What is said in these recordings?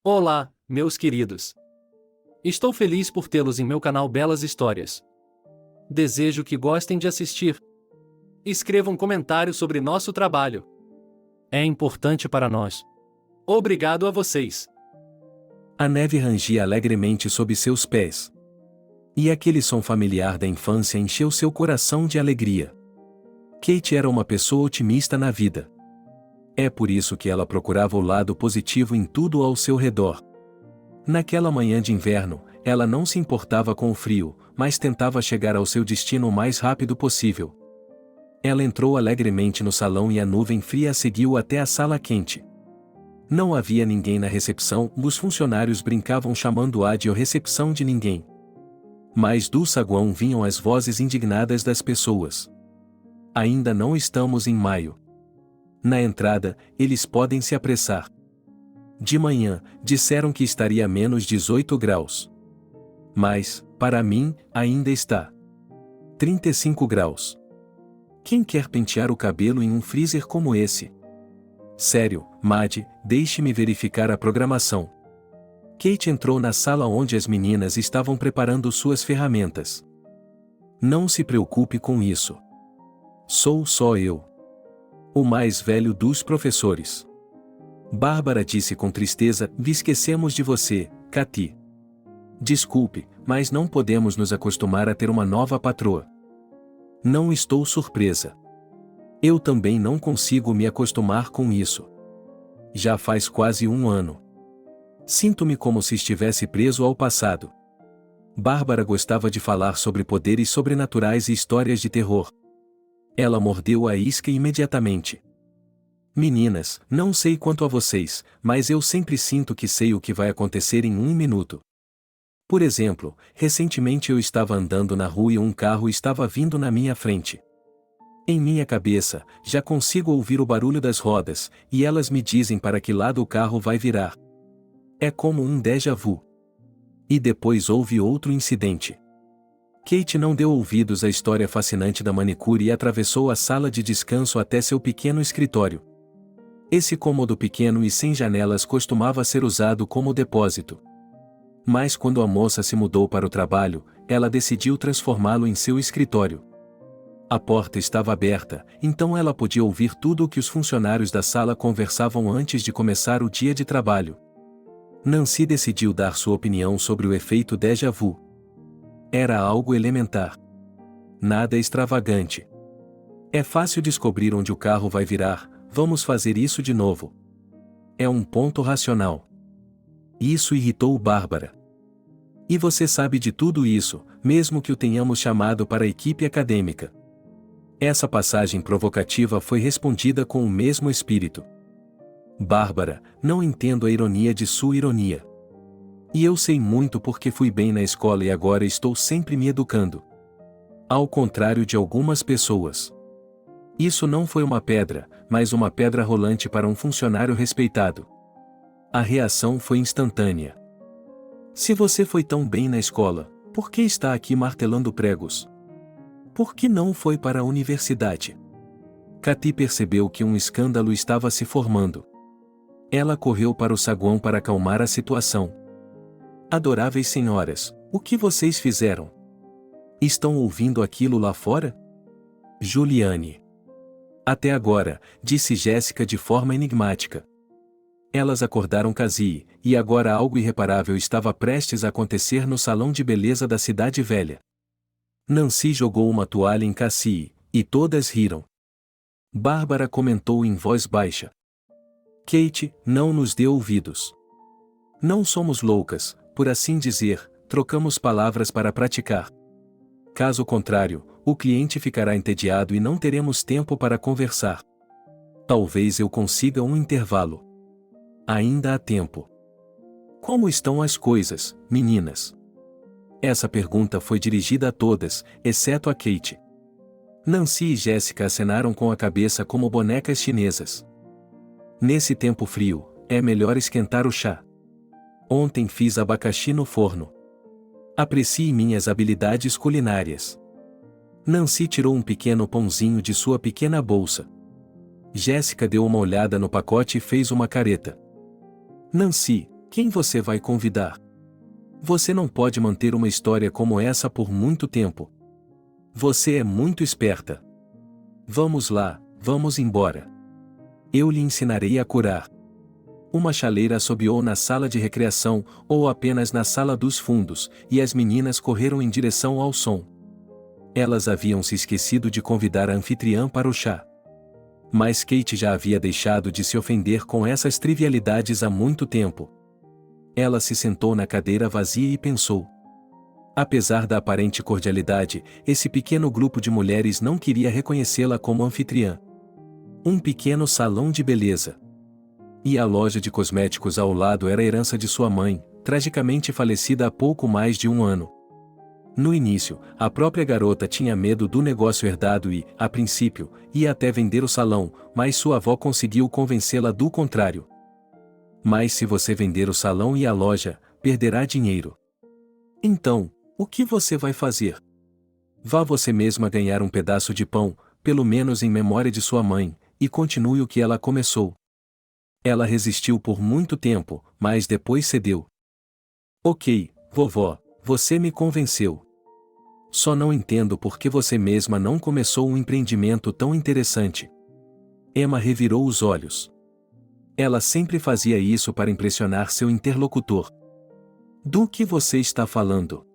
Olá, meus queridos. Estou feliz por tê-los em meu canal Belas Histórias. Desejo que gostem de assistir. Escreva um comentário sobre nosso trabalho. É importante para nós. Obrigado a vocês. A neve rangia alegremente sob seus pés. E aquele som familiar da infância encheu seu coração de alegria. Kate era uma pessoa otimista na vida. É por isso que ela procurava o lado positivo em tudo ao seu redor. Naquela manhã de inverno, ela não se importava com o frio, mas tentava chegar ao seu destino o mais rápido possível. Ela entrou alegremente no salão e a nuvem fria a seguiu até a sala quente. Não havia ninguém na recepção, os funcionários brincavam chamando-a de recepção de ninguém. Mas do saguão vinham as vozes indignadas das pessoas. Ainda não estamos em maio. Na entrada, eles podem se apressar. De manhã, disseram que estaria a menos 18 graus. Mas, para mim, ainda está 35 graus. Quem quer pentear o cabelo em um freezer como esse? Sério, Maddie, deixe-me verificar a programação. Kate entrou na sala onde as meninas estavam preparando suas ferramentas. Não se preocupe com isso. Sou só eu. O mais velho dos professores. Bárbara disse com tristeza: esquecemos de você, Katy. Desculpe, mas não podemos nos acostumar a ter uma nova patroa. Não estou surpresa. Eu também não consigo me acostumar com isso. Já faz quase um ano. Sinto-me como se estivesse preso ao passado. Bárbara gostava de falar sobre poderes sobrenaturais e histórias de terror. Ela mordeu a isca imediatamente. Meninas, não sei quanto a vocês, mas eu sempre sinto que sei o que vai acontecer em um minuto. Por exemplo, recentemente eu estava andando na rua e um carro estava vindo na minha frente. Em minha cabeça, já consigo ouvir o barulho das rodas, e elas me dizem para que lado o carro vai virar. É como um déjà vu. E depois houve outro incidente. Kate não deu ouvidos à história fascinante da manicure e atravessou a sala de descanso até seu pequeno escritório. Esse cômodo pequeno e sem janelas costumava ser usado como depósito. Mas quando a moça se mudou para o trabalho, ela decidiu transformá-lo em seu escritório. A porta estava aberta, então ela podia ouvir tudo o que os funcionários da sala conversavam antes de começar o dia de trabalho. Nancy decidiu dar sua opinião sobre o efeito déjà vu. Era algo elementar. Nada extravagante. É fácil descobrir onde o carro vai virar, vamos fazer isso de novo. É um ponto racional. Isso irritou Bárbara. E você sabe de tudo isso, mesmo que o tenhamos chamado para a equipe acadêmica. Essa passagem provocativa foi respondida com o mesmo espírito. Bárbara, não entendo a ironia de sua ironia. E eu sei muito porque fui bem na escola e agora estou sempre me educando. Ao contrário de algumas pessoas. Isso não foi uma pedra, mas uma pedra rolante para um funcionário respeitado. A reação foi instantânea. Se você foi tão bem na escola, por que está aqui martelando pregos? Por que não foi para a universidade? Katy percebeu que um escândalo estava se formando. Ela correu para o saguão para acalmar a situação. Adoráveis senhoras, o que vocês fizeram? Estão ouvindo aquilo lá fora? Juliane. Até agora, disse Jéssica de forma enigmática. Elas acordaram Cassie, e agora algo irreparável estava prestes a acontecer no salão de beleza da cidade velha. Nancy jogou uma toalha em Cassie, e todas riram. Bárbara comentou em voz baixa. Kate, não nos dê ouvidos. Não somos loucas, por assim dizer, trocamos palavras para praticar. Caso contrário, o cliente ficará entediado e não teremos tempo para conversar. Talvez eu consiga um intervalo. Ainda há tempo. Como estão as coisas, meninas? Essa pergunta foi dirigida a todas, exceto a Kate. Nancy e Jéssica acenaram com a cabeça como bonecas chinesas. Nesse tempo frio, é melhor esquentar o chá. Ontem fiz abacaxi no forno. Aprecie minhas habilidades culinárias. Nancy tirou um pequeno pãozinho de sua pequena bolsa. Jéssica deu uma olhada no pacote e fez uma careta. Nancy, Quem você vai convidar? Você não pode manter uma história como essa por muito tempo. Você é muito esperta. Vamos lá, vamos embora. Eu lhe ensinarei a curar. Uma chaleira assobiou na sala de recreação, ou apenas na sala dos fundos, e as meninas correram em direção ao som. Elas haviam se esquecido de convidar a anfitriã para o chá. Mas Kate já havia deixado de se ofender com essas trivialidades há muito tempo. Ela se sentou na cadeira vazia e pensou. Apesar da aparente cordialidade, esse pequeno grupo de mulheres não queria reconhecê-la como anfitriã. Um pequeno salão de beleza. E a loja de cosméticos ao lado era a herança de sua mãe, tragicamente falecida há pouco mais de um ano. No início, a própria garota tinha medo do negócio herdado e, a princípio, ia até vender o salão, mas sua avó conseguiu convencê-la do contrário. Mas se você vender o salão e a loja, perderá dinheiro. Então, o que você vai fazer? Vá você mesma ganhar um pedaço de pão, pelo menos em memória de sua mãe, e continue o que ela começou. Ela resistiu por muito tempo, mas depois cedeu. Ok, vovó, você me convenceu. Só não entendo por que você mesma não começou um empreendimento tão interessante. Emma revirou os olhos. Ela sempre fazia isso para impressionar seu interlocutor. Do que você está falando?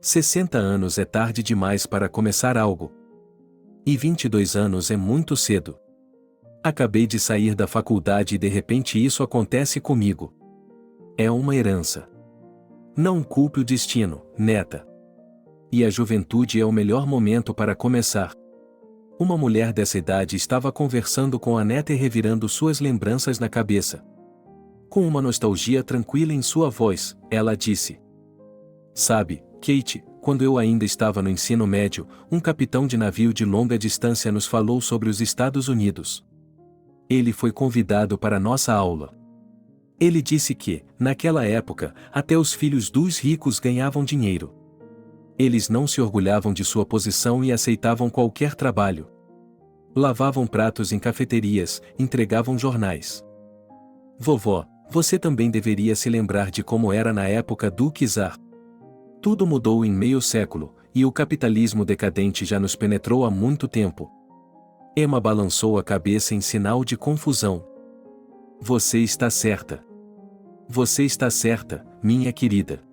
60 anos é tarde demais para começar algo. E 22 anos é muito cedo. Acabei de sair da faculdade e de repente isso acontece comigo. É uma herança. Não culpe o destino, neta. E a juventude é o melhor momento para começar. Uma mulher dessa idade estava conversando com a neta e revirando suas lembranças na cabeça. Com uma nostalgia tranquila em sua voz, ela disse: Sabe, Kate, quando eu ainda estava no ensino médio, um capitão de navio de longa distância nos falou sobre os Estados Unidos. Ele foi convidado para nossa aula. Ele disse que, naquela época, até os filhos dos ricos ganhavam dinheiro. Eles não se orgulhavam de sua posição e aceitavam qualquer trabalho. Lavavam pratos em cafeterias, entregavam jornais. Vovó, você também deveria se lembrar de como era na época do czar. Tudo mudou em meio século, e o capitalismo decadente já nos penetrou há muito tempo. Emma balançou a cabeça em sinal de confusão. Você está certa. Você está certa, minha querida.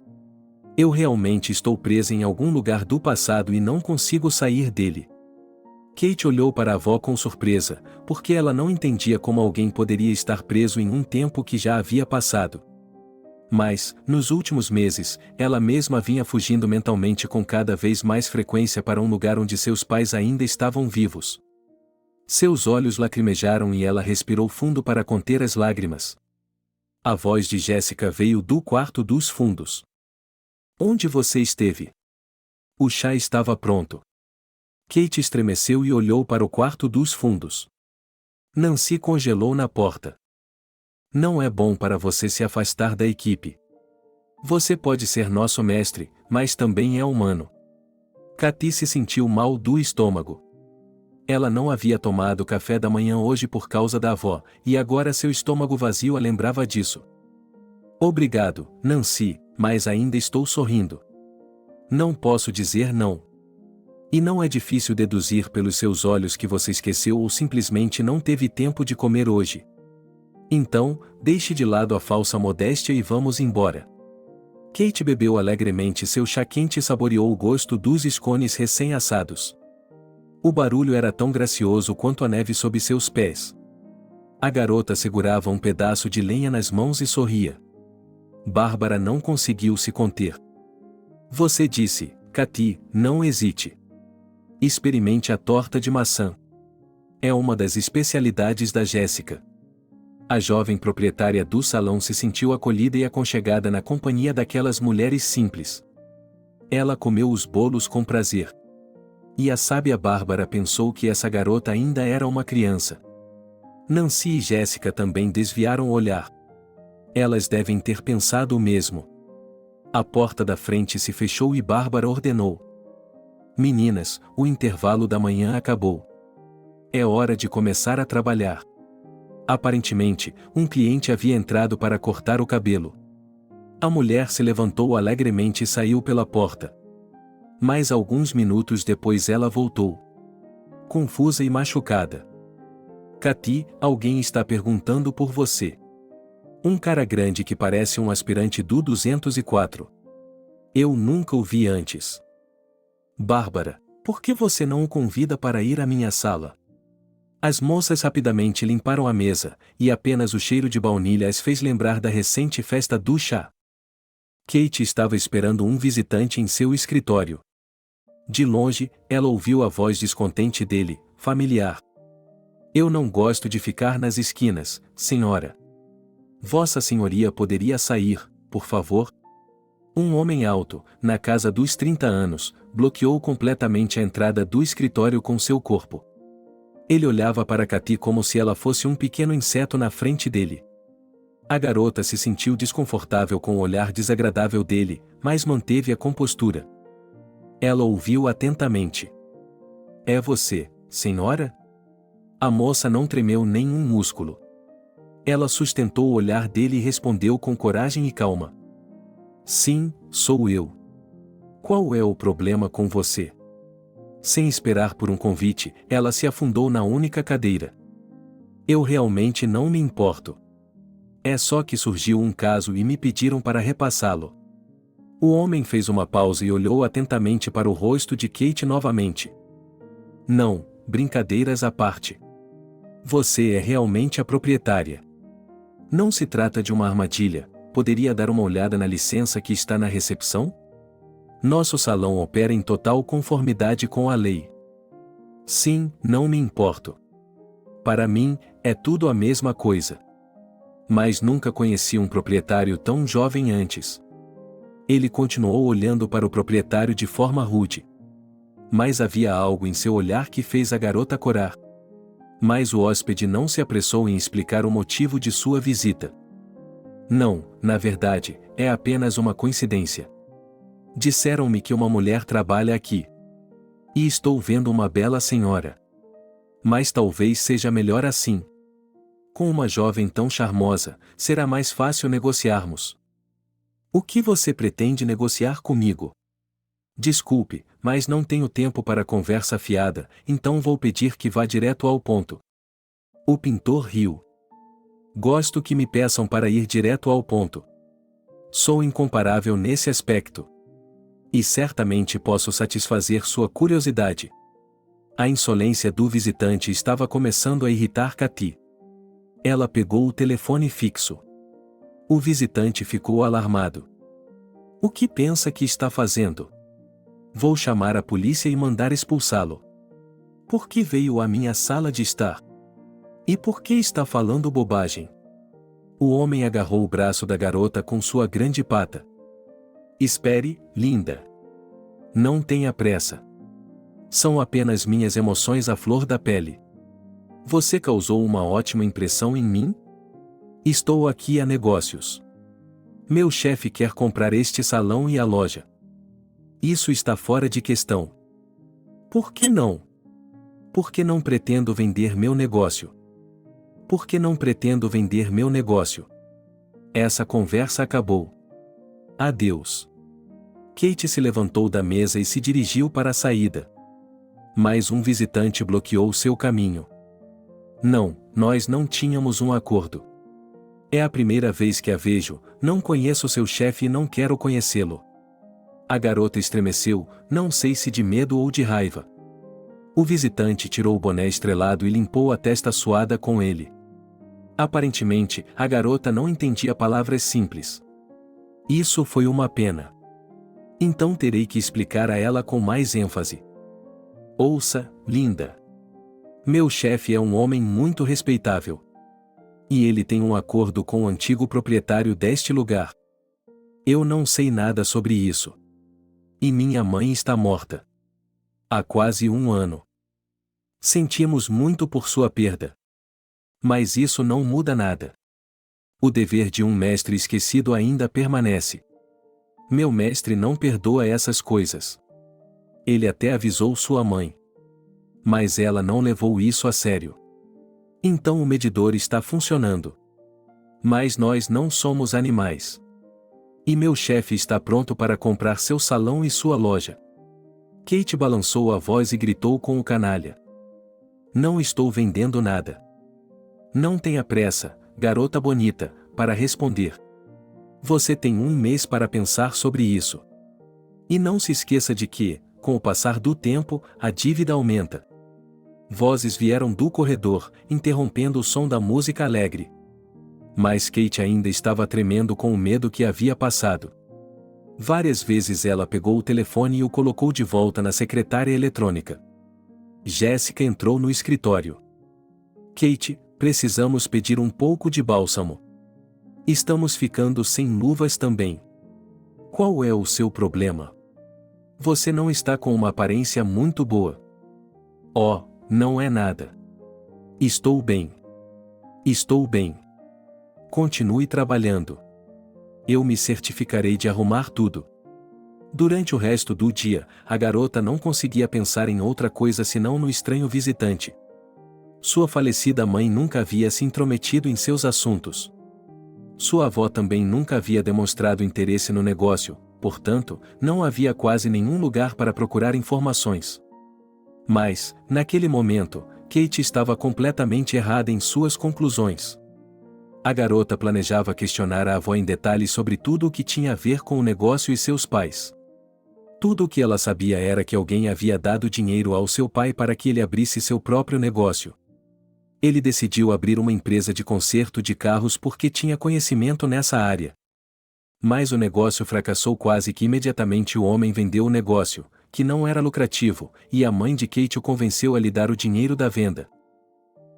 Eu realmente estou presa em algum lugar do passado e não consigo sair dele. Kate olhou para a avó com surpresa, porque ela não entendia como alguém poderia estar preso em um tempo que já havia passado. Mas, nos últimos meses, ela mesma vinha fugindo mentalmente com cada vez mais frequência para um lugar onde seus pais ainda estavam vivos. Seus olhos lacrimejaram e ela respirou fundo para conter as lágrimas. A voz de Jéssica veio do quarto dos fundos. Onde você esteve? O chá estava pronto. Kate estremeceu e olhou para o quarto dos fundos. Nancy congelou na porta. Não é bom para você se afastar da equipe. Você pode ser nosso mestre, mas também é humano. Cathy se sentiu mal do estômago. Ela não havia tomado café da manhã hoje por causa da avó, e agora seu estômago vazio a lembrava disso. Obrigado, Nancy, mas ainda estou sorrindo. Não posso dizer não. E não é difícil deduzir pelos seus olhos que você esqueceu ou simplesmente não teve tempo de comer hoje. Então, deixe de lado a falsa modéstia e vamos embora. Kate bebeu alegremente seu chá quente e saboreou o gosto dos scones recém-assados. O barulho era tão gracioso quanto a neve sob seus pés. A garota segurava um pedaço de lenha nas mãos e sorria. Bárbara não conseguiu se conter. Você disse, Cathy, não hesite. Experimente a torta de maçã. É uma das especialidades da Jéssica. A jovem proprietária do salão se sentiu acolhida e aconchegada na companhia daquelas mulheres simples. Ela comeu os bolos com prazer. E a sábia Bárbara pensou que essa garota ainda era uma criança. Nancy e Jéssica também desviaram o olhar. Elas devem ter pensado o mesmo. A porta da frente se fechou e Bárbara ordenou: Meninas, o intervalo da manhã acabou. É hora de começar a trabalhar. Aparentemente, um cliente havia entrado para cortar o cabelo. A mulher se levantou alegremente e saiu pela porta. Mas alguns minutos depois ela voltou, confusa e machucada. Cathy, alguém está perguntando por você. Um cara grande que parece um aspirante do 204. Eu nunca o vi antes. Bárbara, por que você não o convida para ir à minha sala? As moças rapidamente limparam a mesa, e apenas o cheiro de baunilha as fez lembrar da recente festa do chá. Kate estava esperando um visitante em seu escritório. De longe, ela ouviu a voz descontente dele, familiar. Eu não gosto de ficar nas esquinas, senhora. Vossa Senhoria poderia sair, por favor? Um homem alto, na casa dos 30 anos, bloqueou completamente a entrada do escritório com seu corpo. Ele olhava para Cathy como se ela fosse um pequeno inseto na frente dele. A garota se sentiu desconfortável com o olhar desagradável dele, mas manteve a compostura. Ela ouviu atentamente. É você, senhora? A moça não tremeu nem um músculo. Ela sustentou o olhar dele e respondeu com coragem e calma. Sim, sou eu. Qual é o problema com você? Sem esperar por um convite, ela se afundou na única cadeira. Eu realmente não me importo. É só que surgiu um caso e me pediram para repassá-lo. O homem fez uma pausa e olhou atentamente para o rosto de Kate novamente. Não, brincadeiras à parte. Você é realmente a proprietária. Não se trata de uma armadilha, poderia dar uma olhada na licença que está na recepção? Nosso salão opera em total conformidade com a lei. Sim, não me importo. Para mim, é tudo a mesma coisa. Mas nunca conheci um proprietário tão jovem antes. Ele continuou olhando para o proprietário de forma rude. Mas havia algo em seu olhar que fez a garota corar. Mas o hóspede não se apressou em explicar o motivo de sua visita. Não, na verdade, é apenas uma coincidência. Disseram-me que uma mulher trabalha aqui. E estou vendo uma bela senhora. Mas talvez seja melhor assim. Com uma jovem tão charmosa, será mais fácil negociarmos. O que você pretende negociar comigo? Desculpe, mas não tenho tempo para conversa fiada, então vou pedir que vá direto ao ponto. O pintor riu. Gosto que me peçam para ir direto ao ponto. Sou incomparável nesse aspecto. E certamente posso satisfazer sua curiosidade. A insolência do visitante estava começando a irritar Cathy. Ela pegou o telefone fixo. O visitante ficou alarmado. O que pensa que está fazendo? Vou chamar a polícia e mandar expulsá-lo. Por que veio à minha sala de estar? E por que está falando bobagem? O homem agarrou o braço da garota com sua grande pata. Espere, linda. Não tenha pressa. São apenas minhas emoções à flor da pele. Você causou uma ótima impressão em mim? Estou aqui a negócios. Meu chefe quer comprar este salão e a loja. Isso está fora de questão. Por que não? Porque não pretendo vender meu negócio. Porque não pretendo vender meu negócio. Essa conversa acabou. Adeus. Kate se levantou da mesa e se dirigiu para a saída. Mas um visitante bloqueou seu caminho. Não, nós não tínhamos um acordo. É a primeira vez que a vejo, não conheço seu chefe e não quero conhecê-lo. A garota estremeceu, não sei se de medo ou de raiva. O visitante tirou o boné estrelado e limpou a testa suada com ele. Aparentemente, a garota não entendia palavras simples. Isso foi uma pena. Então terei que explicar a ela com mais ênfase. Ouça, linda. Meu chefe é um homem muito respeitável. E ele tem um acordo com o antigo proprietário deste lugar. Eu não sei nada sobre isso. E minha mãe está morta. Há quase um ano. Sentimos muito por sua perda. Mas isso não muda nada. O dever de um mestre esquecido ainda permanece. Meu mestre não perdoa essas coisas. Ele até avisou sua mãe. Mas ela não levou isso a sério. Então o medidor está funcionando. Mas nós não somos animais. E meu chefe está pronto para comprar seu salão e sua loja. Kate balançou a voz e gritou com o canalha. Não estou vendendo nada. Não tenha pressa, garota bonita, para responder. Você tem um mês para pensar sobre isso. E não se esqueça de que, com o passar do tempo, a dívida aumenta. Vozes vieram do corredor, interrompendo o som da música alegre. Mas Kate ainda estava tremendo com o medo que havia passado. Várias vezes ela pegou o telefone e o colocou de volta na secretária eletrônica. Jéssica entrou no escritório. Kate, precisamos pedir um pouco de bálsamo. Estamos ficando sem luvas também. Qual é o seu problema? Você não está com uma aparência muito boa. Oh, não é nada. Estou bem. Estou bem. Continue trabalhando. Eu me certificarei de arrumar tudo. Durante o resto do dia, a garota não conseguia pensar em outra coisa senão no estranho visitante. Sua falecida mãe nunca havia se intrometido em seus assuntos. Sua avó também nunca havia demonstrado interesse no negócio, portanto, não havia quase nenhum lugar para procurar informações. Mas, naquele momento, Kate estava completamente errada em suas conclusões. A garota planejava questionar a avó em detalhes sobre tudo o que tinha a ver com o negócio e seus pais. Tudo o que ela sabia era que alguém havia dado dinheiro ao seu pai para que ele abrisse seu próprio negócio. Ele decidiu abrir uma empresa de conserto de carros porque tinha conhecimento nessa área. Mas o negócio fracassou quase que imediatamente. O homem vendeu o negócio, que não era lucrativo, e a mãe de Kate o convenceu a lhe dar o dinheiro da venda.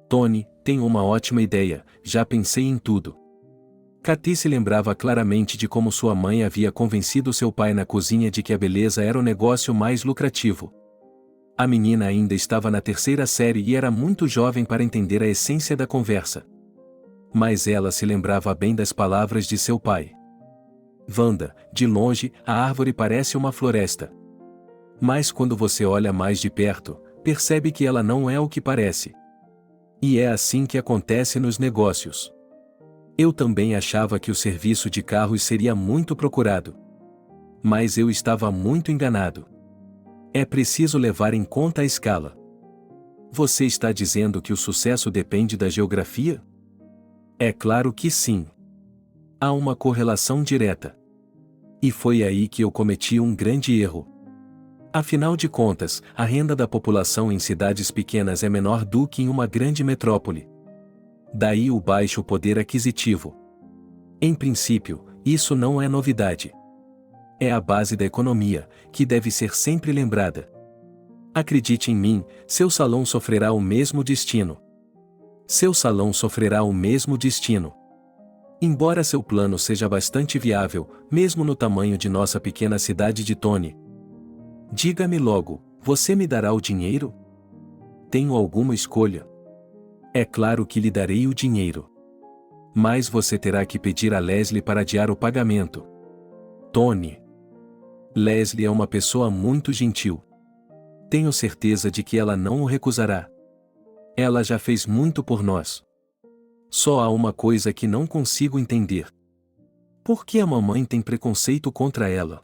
Tony, tenho uma ótima ideia, já pensei em tudo. Katy se lembrava claramente de como sua mãe havia convencido seu pai na cozinha de que a beleza era o negócio mais lucrativo. A menina ainda estava na terceira série e era muito jovem para entender a essência da conversa. Mas ela se lembrava bem das palavras de seu pai. Wanda, de longe, a árvore parece uma floresta. Mas quando você olha mais de perto, percebe que ela não é o que parece. E é assim que acontece nos negócios. Eu também achava que o serviço de carros seria muito procurado. Mas eu estava muito enganado. É preciso levar em conta a escala. Você está dizendo que o sucesso depende da geografia? É claro que sim. Há uma correlação direta. E foi aí que eu cometi um grande erro. Afinal de contas, a renda da população em cidades pequenas é menor do que em uma grande metrópole. Daí o baixo poder aquisitivo. Em princípio, isso não é novidade. É a base da economia, que deve ser sempre lembrada. Acredite em mim, seu salão sofrerá o mesmo destino. Seu salão sofrerá o mesmo destino. Embora seu plano seja bastante viável, mesmo no tamanho de nossa pequena cidade de Tony. Diga-me logo, você me dará o dinheiro? Tenho alguma escolha? É claro que lhe darei o dinheiro. Mas você terá que pedir a Leslie para adiar o pagamento. Tony. Leslie é uma pessoa muito gentil. Tenho certeza de que ela não o recusará. Ela já fez muito por nós. Só há uma coisa que não consigo entender. Por que a mamãe tem preconceito contra ela?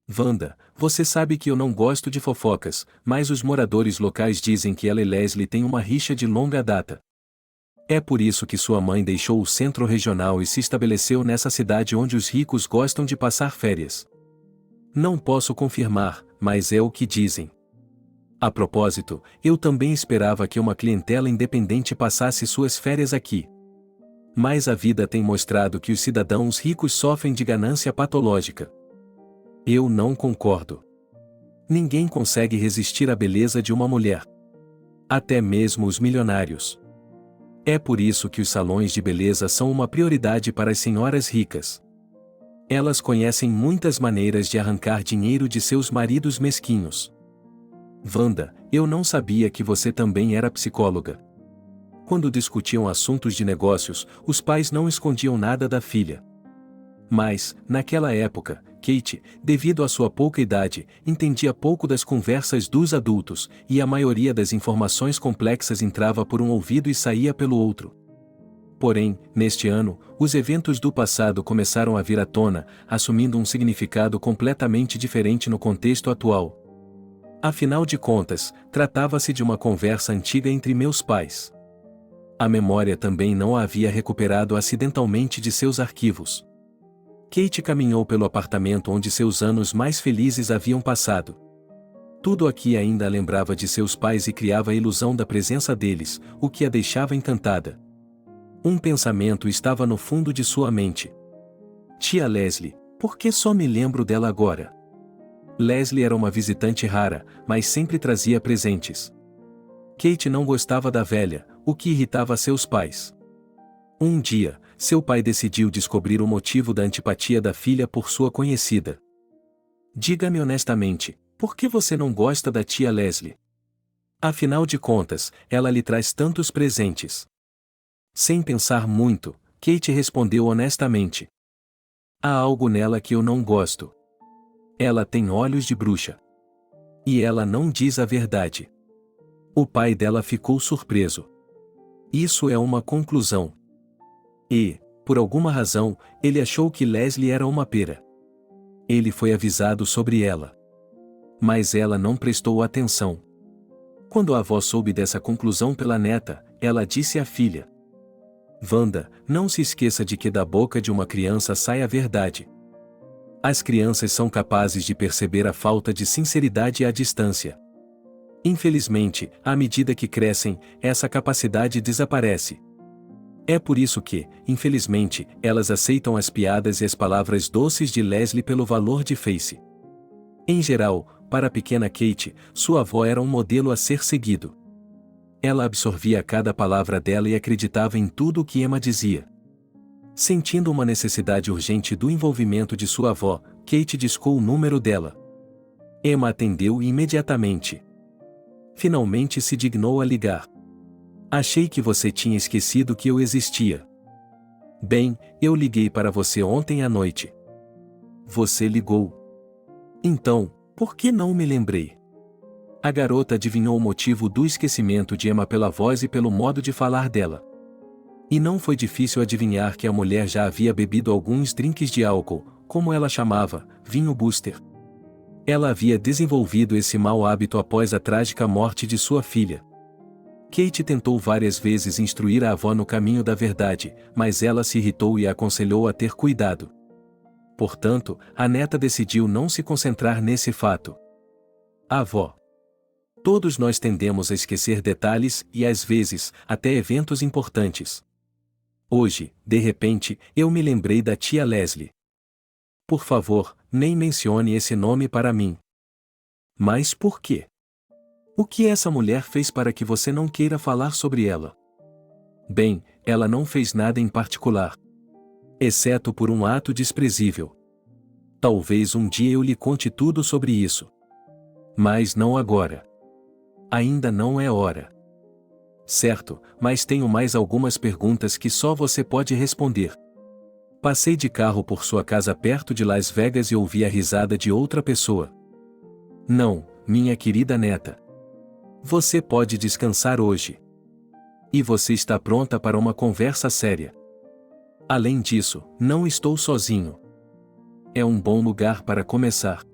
Wanda, você sabe que eu não gosto de fofocas, mas os moradores locais dizem que ela e Leslie têm uma rixa de longa data. É por isso que sua mãe deixou o centro regional e se estabeleceu nessa cidade onde os ricos gostam de passar férias. Não posso confirmar, mas é o que dizem. A propósito, eu também esperava que uma clientela independente passasse suas férias aqui. Mas a vida tem mostrado que os cidadãos ricos sofrem de ganância patológica. Eu não concordo. Ninguém consegue resistir à beleza de uma mulher. Até mesmo os milionários. É por isso que os salões de beleza são uma prioridade para as senhoras ricas. Elas conhecem muitas maneiras de arrancar dinheiro de seus maridos mesquinhos. Wanda, eu não sabia que você também era psicóloga. Quando discutiam assuntos de negócios, os pais não escondiam nada da filha. Mas, naquela época, Kate, devido à sua pouca idade, entendia pouco das conversas dos adultos, e a maioria das informações complexas entrava por um ouvido e saía pelo outro. Porém, neste ano, os eventos do passado começaram a vir à tona, assumindo um significado completamente diferente no contexto atual. Afinal de contas, tratava-se de uma conversa antiga entre meus pais. A memória também não a havia recuperado acidentalmente de seus arquivos. Kate caminhou pelo apartamento onde seus anos mais felizes haviam passado. Tudo aqui ainda a lembrava de seus pais e criava a ilusão da presença deles, o que a deixava encantada. Um pensamento estava no fundo de sua mente. Tia Leslie, por que só me lembro dela agora? Leslie era uma visitante rara, mas sempre trazia presentes. Kate não gostava da velha, o que irritava seus pais. Um dia, seu pai decidiu descobrir o motivo da antipatia da filha por sua conhecida. Diga-me honestamente, por que você não gosta da tia Leslie? Afinal de contas, ela lhe traz tantos presentes. Sem pensar muito, Kate respondeu honestamente. Há algo nela que eu não gosto. Ela tem olhos de bruxa. E ela não diz a verdade. O pai dela ficou surpreso. Isso é uma conclusão. E, por alguma razão, ele achou que Leslie era uma pera. Ele foi avisado sobre ela. Mas ela não prestou atenção. Quando a avó soube dessa conclusão pela neta, ela disse à filha: Wanda, não se esqueça de que da boca de uma criança sai a verdade. As crianças são capazes de perceber a falta de sinceridade à distância. Infelizmente, à medida que crescem, essa capacidade desaparece. É por isso que, infelizmente, elas aceitam as piadas e as palavras doces de Leslie pelo valor de face. Em geral, para a pequena Kate, sua avó era um modelo a ser seguido. Ela absorvia cada palavra dela e acreditava em tudo o que Emma dizia. Sentindo uma necessidade urgente do envolvimento de sua avó, Kate discou o número dela. Emma atendeu imediatamente. Finalmente se dignou a ligar. Achei que você tinha esquecido que eu existia. Bem, eu liguei para você ontem à noite. Você ligou. Então, por que não me lembrei? A garota adivinhou o motivo do esquecimento de Emma pela voz e pelo modo de falar dela. E não foi difícil adivinhar que a mulher já havia bebido alguns drinks de álcool, como ela chamava, vinho Booster. Ela havia desenvolvido esse mau hábito após a trágica morte de sua filha. Kate tentou várias vezes instruir a avó no caminho da verdade, mas ela se irritou e a aconselhou a ter cuidado. Portanto, a neta decidiu não se concentrar nesse fato. Avó. Todos nós tendemos a esquecer detalhes e, às vezes, até eventos importantes. Hoje, de repente, eu me lembrei da tia Leslie. Por favor, nem mencione esse nome para mim. Mas por quê? O que essa mulher fez para que você não queira falar sobre ela? Bem, ela não fez nada em particular. Exceto por um ato desprezível. Talvez um dia eu lhe conte tudo sobre isso. Mas não agora. Ainda não é hora. Certo, mas tenho mais algumas perguntas que só você pode responder. Passei de carro por sua casa perto de Las Vegas e ouvi a risada de outra pessoa. Não, minha querida neta. Você pode descansar hoje. E você está pronta para uma conversa séria. Além disso, não estou sozinho. É um bom lugar para começar.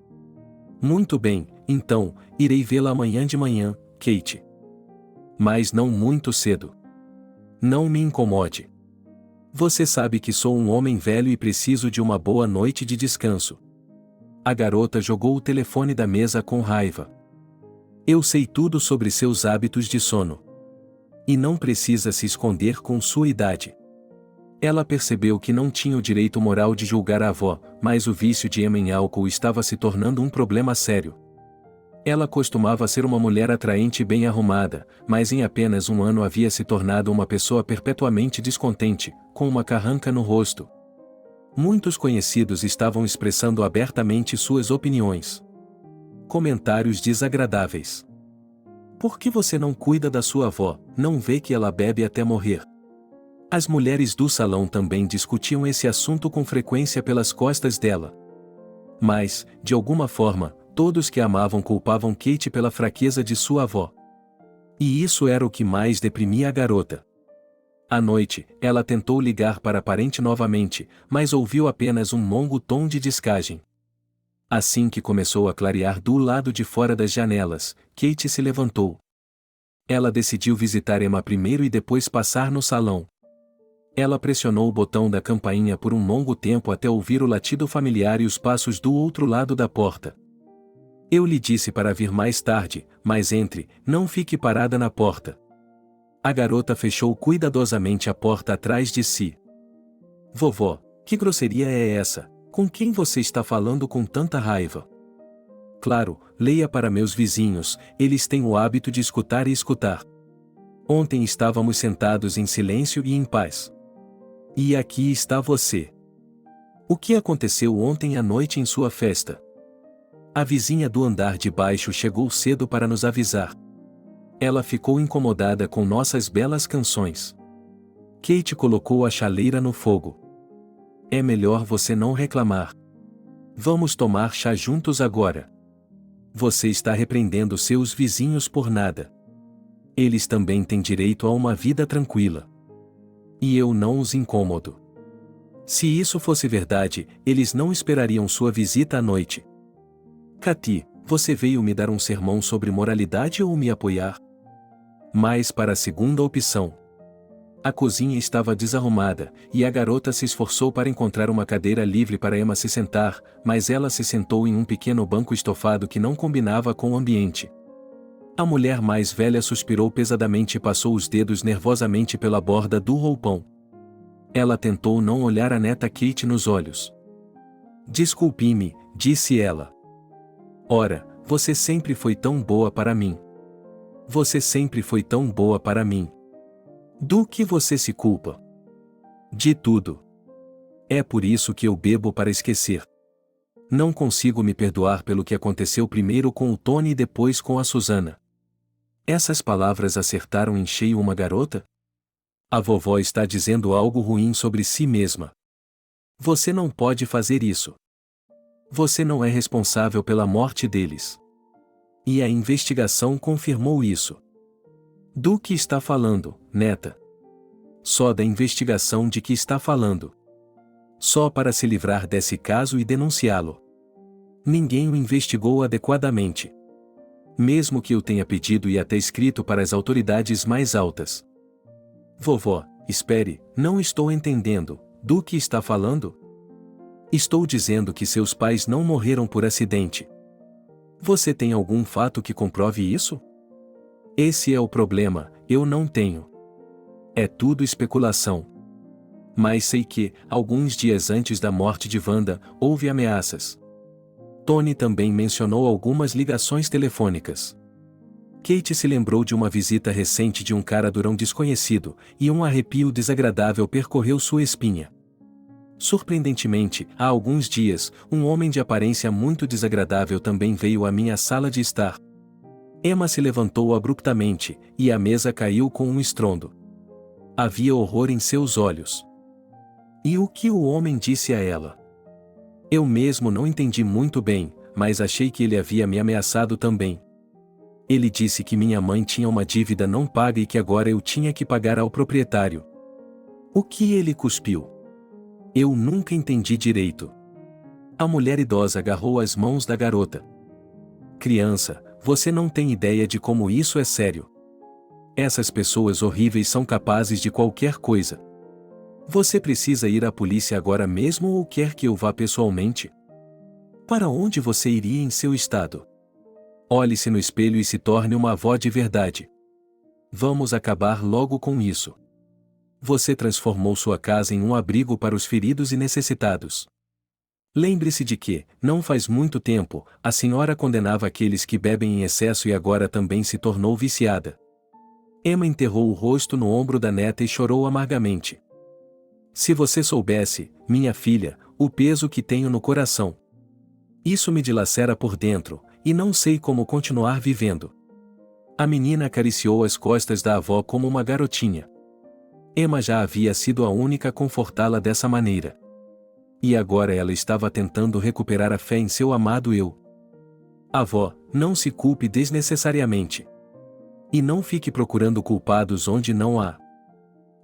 Muito bem, então, irei vê-la amanhã de manhã, Kate. Mas não muito cedo. Não me incomode. Você sabe que sou um homem velho e preciso de uma boa noite de descanso. A garota jogou o telefone da mesa com raiva. Eu sei tudo sobre seus hábitos de sono. E não precisa se esconder com sua idade. Ela percebeu que não tinha o direito moral de julgar a avó, mas o vício de Emma em álcool estava se tornando um problema sério. Ela costumava ser uma mulher atraente e bem arrumada, mas em apenas um ano havia se tornado uma pessoa perpetuamente descontente, com uma carranca no rosto. Muitos conhecidos estavam expressando abertamente suas opiniões. Comentários desagradáveis. Por que você não cuida da sua avó, não vê que ela bebe até morrer? As mulheres do salão também discutiam esse assunto com frequência pelas costas dela. Mas, de alguma forma, todos que a amavam culpavam Kate pela fraqueza de sua avó. E isso era o que mais deprimia a garota. À noite, ela tentou ligar para a parente novamente, mas ouviu apenas um longo tom de descagem. Assim que começou a clarear do lado de fora das janelas, Kate se levantou. Ela decidiu visitar Emma primeiro e depois passar no salão. Ela pressionou o botão da campainha por um longo tempo até ouvir o latido familiar e os passos do outro lado da porta. Eu lhe disse para vir mais tarde, mas entre, não fique parada na porta. A garota fechou cuidadosamente a porta atrás de si. Vovó, que grosseria é essa? Com quem você está falando com tanta raiva? Claro, leia para meus vizinhos, eles têm o hábito de escutar e escutar. Ontem estávamos sentados em silêncio e em paz. E aqui está você. O que aconteceu ontem à noite em sua festa? A vizinha do andar de baixo chegou cedo para nos avisar. Ela ficou incomodada com nossas belas canções. Kate colocou a chaleira no fogo. É melhor você não reclamar. Vamos tomar chá juntos agora. Você está repreendendo seus vizinhos por nada. Eles também têm direito a uma vida tranquila. E eu não os incomodo. Se isso fosse verdade, eles não esperariam sua visita à noite. Cathy, você veio me dar um sermão sobre moralidade ou me apoiar? Mas para a segunda opção. A cozinha estava desarrumada, e a garota se esforçou para encontrar uma cadeira livre para Emma se sentar, mas ela se sentou em um pequeno banco estofado que não combinava com o ambiente. A mulher mais velha suspirou pesadamente e passou os dedos nervosamente pela borda do roupão. Ela tentou não olhar a neta Kate nos olhos. Desculpe-me, disse ela. Ora, você sempre foi tão boa para mim. Você sempre foi tão boa para mim. Do que você se culpa? De tudo. É por isso que eu bebo para esquecer. Não consigo me perdoar pelo que aconteceu primeiro com o Tony e depois com a Susana. Essas palavras acertaram em cheio uma garota? A vovó está dizendo algo ruim sobre si mesma. Você não pode fazer isso. Você não é responsável pela morte deles. E a investigação confirmou isso. Do que está falando, neta? Só da investigação de que está falando. Só para se livrar desse caso e denunciá-lo. Ninguém o investigou adequadamente. Mesmo que eu tenha pedido e até escrito para as autoridades mais altas. Vovó, espere, não estou entendendo, do que está falando? Estou dizendo que seus pais não morreram por acidente. Você tem algum fato que comprove isso? Esse é o problema, eu não tenho. É tudo especulação. Mas sei que, alguns dias antes da morte de Wanda, houve ameaças. Tony também mencionou algumas ligações telefônicas. Kate se lembrou de uma visita recente de um cara durão desconhecido, e um arrepio desagradável percorreu sua espinha. Surpreendentemente, há alguns dias, um homem de aparência muito desagradável também veio à minha sala de estar. Emma se levantou abruptamente, e a mesa caiu com um estrondo. Havia horror em seus olhos. E o que o homem disse a ela? Eu mesmo não entendi muito bem, mas achei que ele havia me ameaçado também. Ele disse que minha mãe tinha uma dívida não paga e que agora eu tinha que pagar ao proprietário. O que ele cuspiu? Eu nunca entendi direito. A mulher idosa agarrou as mãos da garota. Criança, você não tem ideia de como isso é sério. Essas pessoas horríveis são capazes de qualquer coisa. Você precisa ir à polícia agora mesmo ou quer que eu vá pessoalmente? Para onde você iria em seu estado? Olhe-se no espelho e se torne uma avó de verdade. Vamos acabar logo com isso. Você transformou sua casa em um abrigo para os feridos e necessitados. Lembre-se de que, não faz muito tempo, a senhora condenava aqueles que bebem em excesso e agora também se tornou viciada. Emma enterrou o rosto no ombro da neta e chorou amargamente. Se você soubesse, minha filha, o peso que tenho no coração. Isso me dilacera por dentro, e não sei como continuar vivendo. A menina acariciou as costas da avó como uma garotinha. Emma já havia sido a única a confortá-la dessa maneira. E agora ela estava tentando recuperar a fé em seu amado eu. Avó, não se culpe desnecessariamente. E não fique procurando culpados onde não há.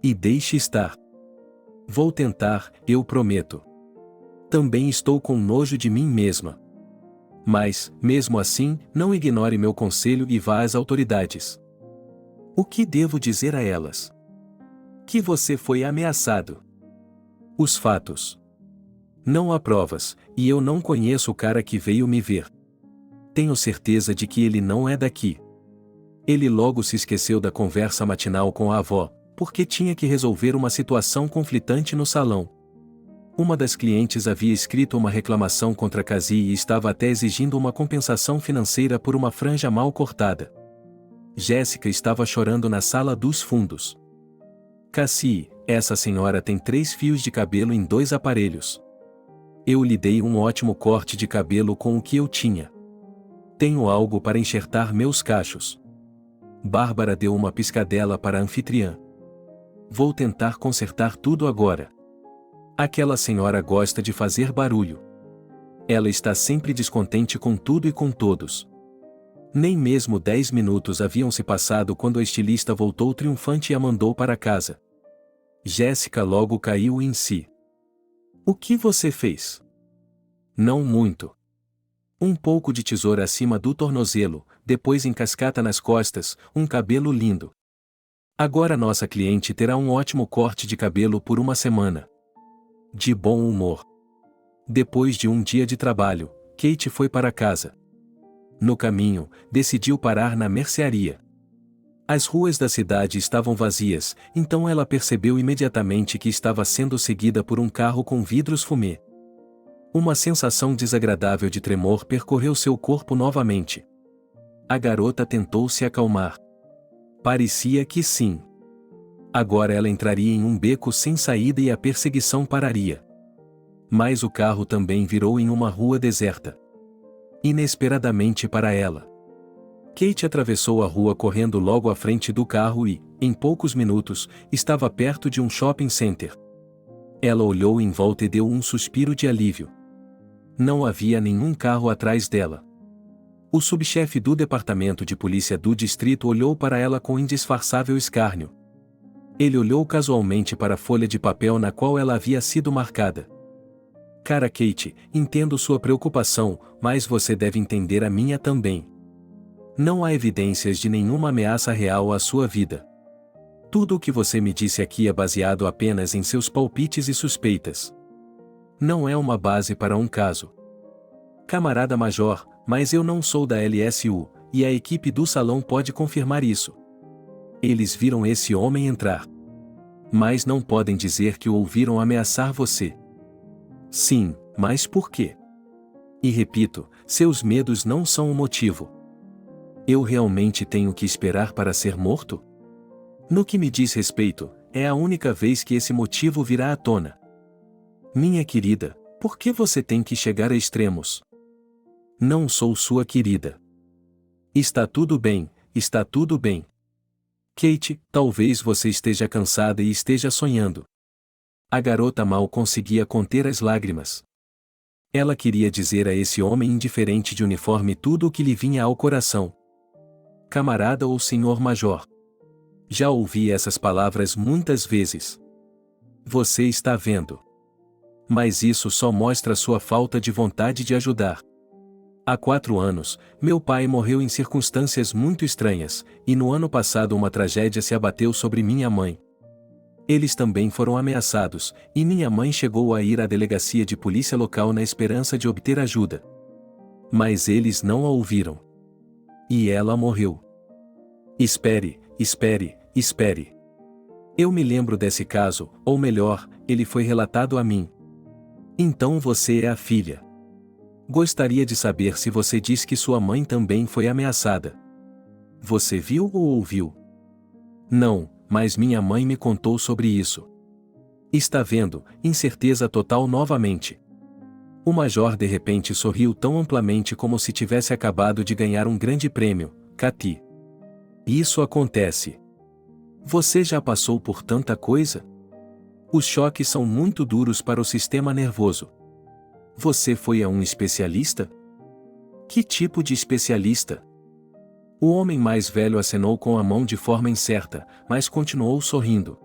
E deixe estar. Vou tentar, eu prometo. Também estou com nojo de mim mesma. Mas, mesmo assim, não ignore meu conselho e vá às autoridades. O que devo dizer a elas? Que você foi ameaçado. Os fatos. Não há provas, e eu não conheço o cara que veio me ver. Tenho certeza de que ele não é daqui. Ele logo se esqueceu da conversa matinal com a avó, porque tinha que resolver uma situação conflitante no salão. Uma das clientes havia escrito uma reclamação contra Cassie e estava até exigindo uma compensação financeira por uma franja mal cortada. Jéssica estava chorando na sala dos fundos. Cassie, essa senhora tem 3 fios de cabelo em 2 aparelhos. Eu lhe dei um ótimo corte de cabelo com o que eu tinha. Tenho algo para enxertar meus cachos. Bárbara deu uma piscadela para a anfitriã. Vou tentar consertar tudo agora. Aquela senhora gosta de fazer barulho. Ela está sempre descontente com tudo e com todos. Nem mesmo 10 minutos haviam se passado quando a estilista voltou triunfante e a mandou para casa. Jéssica logo caiu em si. O que você fez? Não muito. Um pouco de tesoura acima do tornozelo, depois em cascata nas costas, um cabelo lindo. Agora nossa cliente terá um ótimo corte de cabelo por uma semana. De bom humor. Depois de um dia de trabalho, Kate foi para casa. No caminho, decidiu parar na mercearia. As ruas da cidade estavam vazias, então ela percebeu imediatamente que estava sendo seguida por um carro com vidros fumê. Uma sensação desagradável de tremor percorreu seu corpo novamente. A garota tentou se acalmar. Parecia que sim. Agora ela entraria em um beco sem saída e a perseguição pararia. Mas o carro também virou em uma rua deserta. Inesperadamente para ela. Kate atravessou a rua correndo logo à frente do carro e, em poucos minutos, estava perto de um shopping center. Ela olhou em volta e deu um suspiro de alívio. Não havia nenhum carro atrás dela. O subchefe do departamento de polícia do distrito olhou para ela com indisfarçável escárnio. Ele olhou casualmente para a folha de papel na qual ela havia sido marcada. Cara Kate, entendo sua preocupação, mas você deve entender a minha também. Não há evidências de nenhuma ameaça real à sua vida. Tudo o que você me disse aqui é baseado apenas em seus palpites e suspeitas. Não é uma base para um caso. Camarada Major, mas eu não sou da LSU, e a equipe do salão pode confirmar isso. Eles viram esse homem entrar. Mas não podem dizer que o ouviram ameaçar você. Sim, mas por quê? E repito, seus medos não são o motivo. Eu realmente tenho que esperar para ser morto? No que me diz respeito, é a única vez que esse motivo virá à tona. Minha querida, por que você tem que chegar a extremos? Não sou sua querida. Está tudo bem, está tudo bem. Kate, talvez você esteja cansada e esteja sonhando. A garota mal conseguia conter as lágrimas. Ela queria dizer a esse homem indiferente de uniforme tudo o que lhe vinha ao coração. Camarada ou senhor major. Já ouvi essas palavras muitas vezes. Você está vendo. Mas isso só mostra sua falta de vontade de ajudar. Há 4 anos, meu pai morreu em circunstâncias muito estranhas, e no ano passado uma tragédia se abateu sobre minha mãe. Eles também foram ameaçados, e minha mãe chegou a ir à delegacia de polícia local na esperança de obter ajuda. Mas eles não a ouviram. E ela morreu. Espere, espere, espere. Eu me lembro desse caso, ou melhor, ele foi relatado a mim. Então você é a filha. Gostaria de saber se você diz que sua mãe também foi ameaçada. Você viu ou ouviu? Não, mas minha mãe me contou sobre isso. Está vendo, incerteza total novamente. O major de repente sorriu tão amplamente como se tivesse acabado de ganhar um grande prêmio, Cathy. Isso acontece. Você já passou por tanta coisa? Os choques são muito duros para o sistema nervoso. Você foi a um especialista? Que tipo de especialista? O homem mais velho acenou com a mão de forma incerta, mas continuou sorrindo.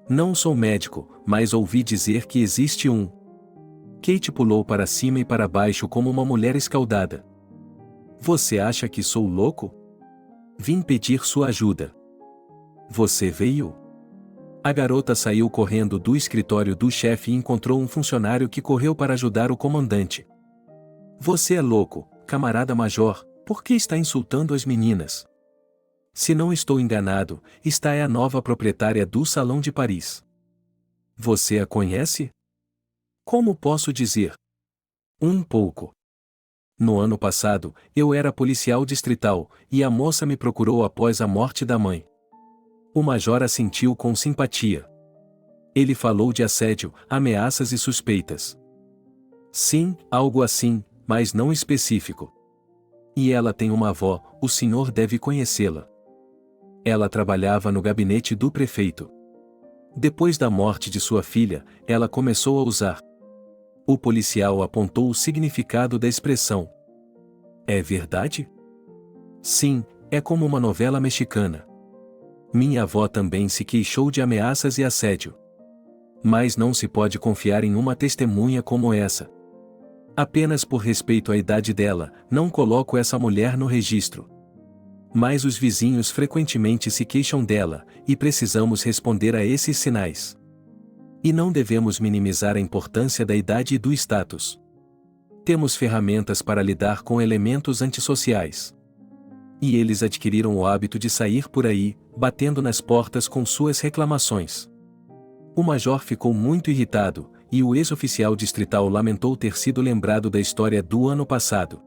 Não sou médico, mas ouvi dizer que existe um. Kate pulou para cima e para baixo como uma mulher escaldada. Você acha que sou louco? Vim pedir sua ajuda. Você veio? A garota saiu correndo do escritório do chefe e encontrou um funcionário que correu para ajudar o comandante. Você é louco, camarada major, por que está insultando as meninas? Se não estou enganado, esta é a nova proprietária do Salão de Paris. Você a conhece? Como posso dizer? Um pouco. No ano passado, eu era policial distrital, e a moça me procurou após a morte da mãe. O major assentiu com simpatia. Ele falou de assédio, ameaças e suspeitas. Sim, algo assim, mas não específico. E ela tem uma avó, o senhor deve conhecê-la. Ela trabalhava no gabinete do prefeito. Depois da morte de sua filha, ela começou a usar. O policial apontou o significado da expressão. É verdade? Sim, é como uma novela mexicana. Minha avó também se queixou de ameaças e assédio. Mas não se pode confiar em uma testemunha como essa. Apenas por respeito à idade dela, não coloco essa mulher no registro. Mas os vizinhos frequentemente se queixam dela, e precisamos responder a esses sinais. E não devemos minimizar a importância da idade e do status. Temos ferramentas para lidar com elementos antissociais. E eles adquiriram o hábito de sair por aí, batendo nas portas com suas reclamações. O major ficou muito irritado, e o ex-oficial distrital lamentou ter sido lembrado da história do ano passado.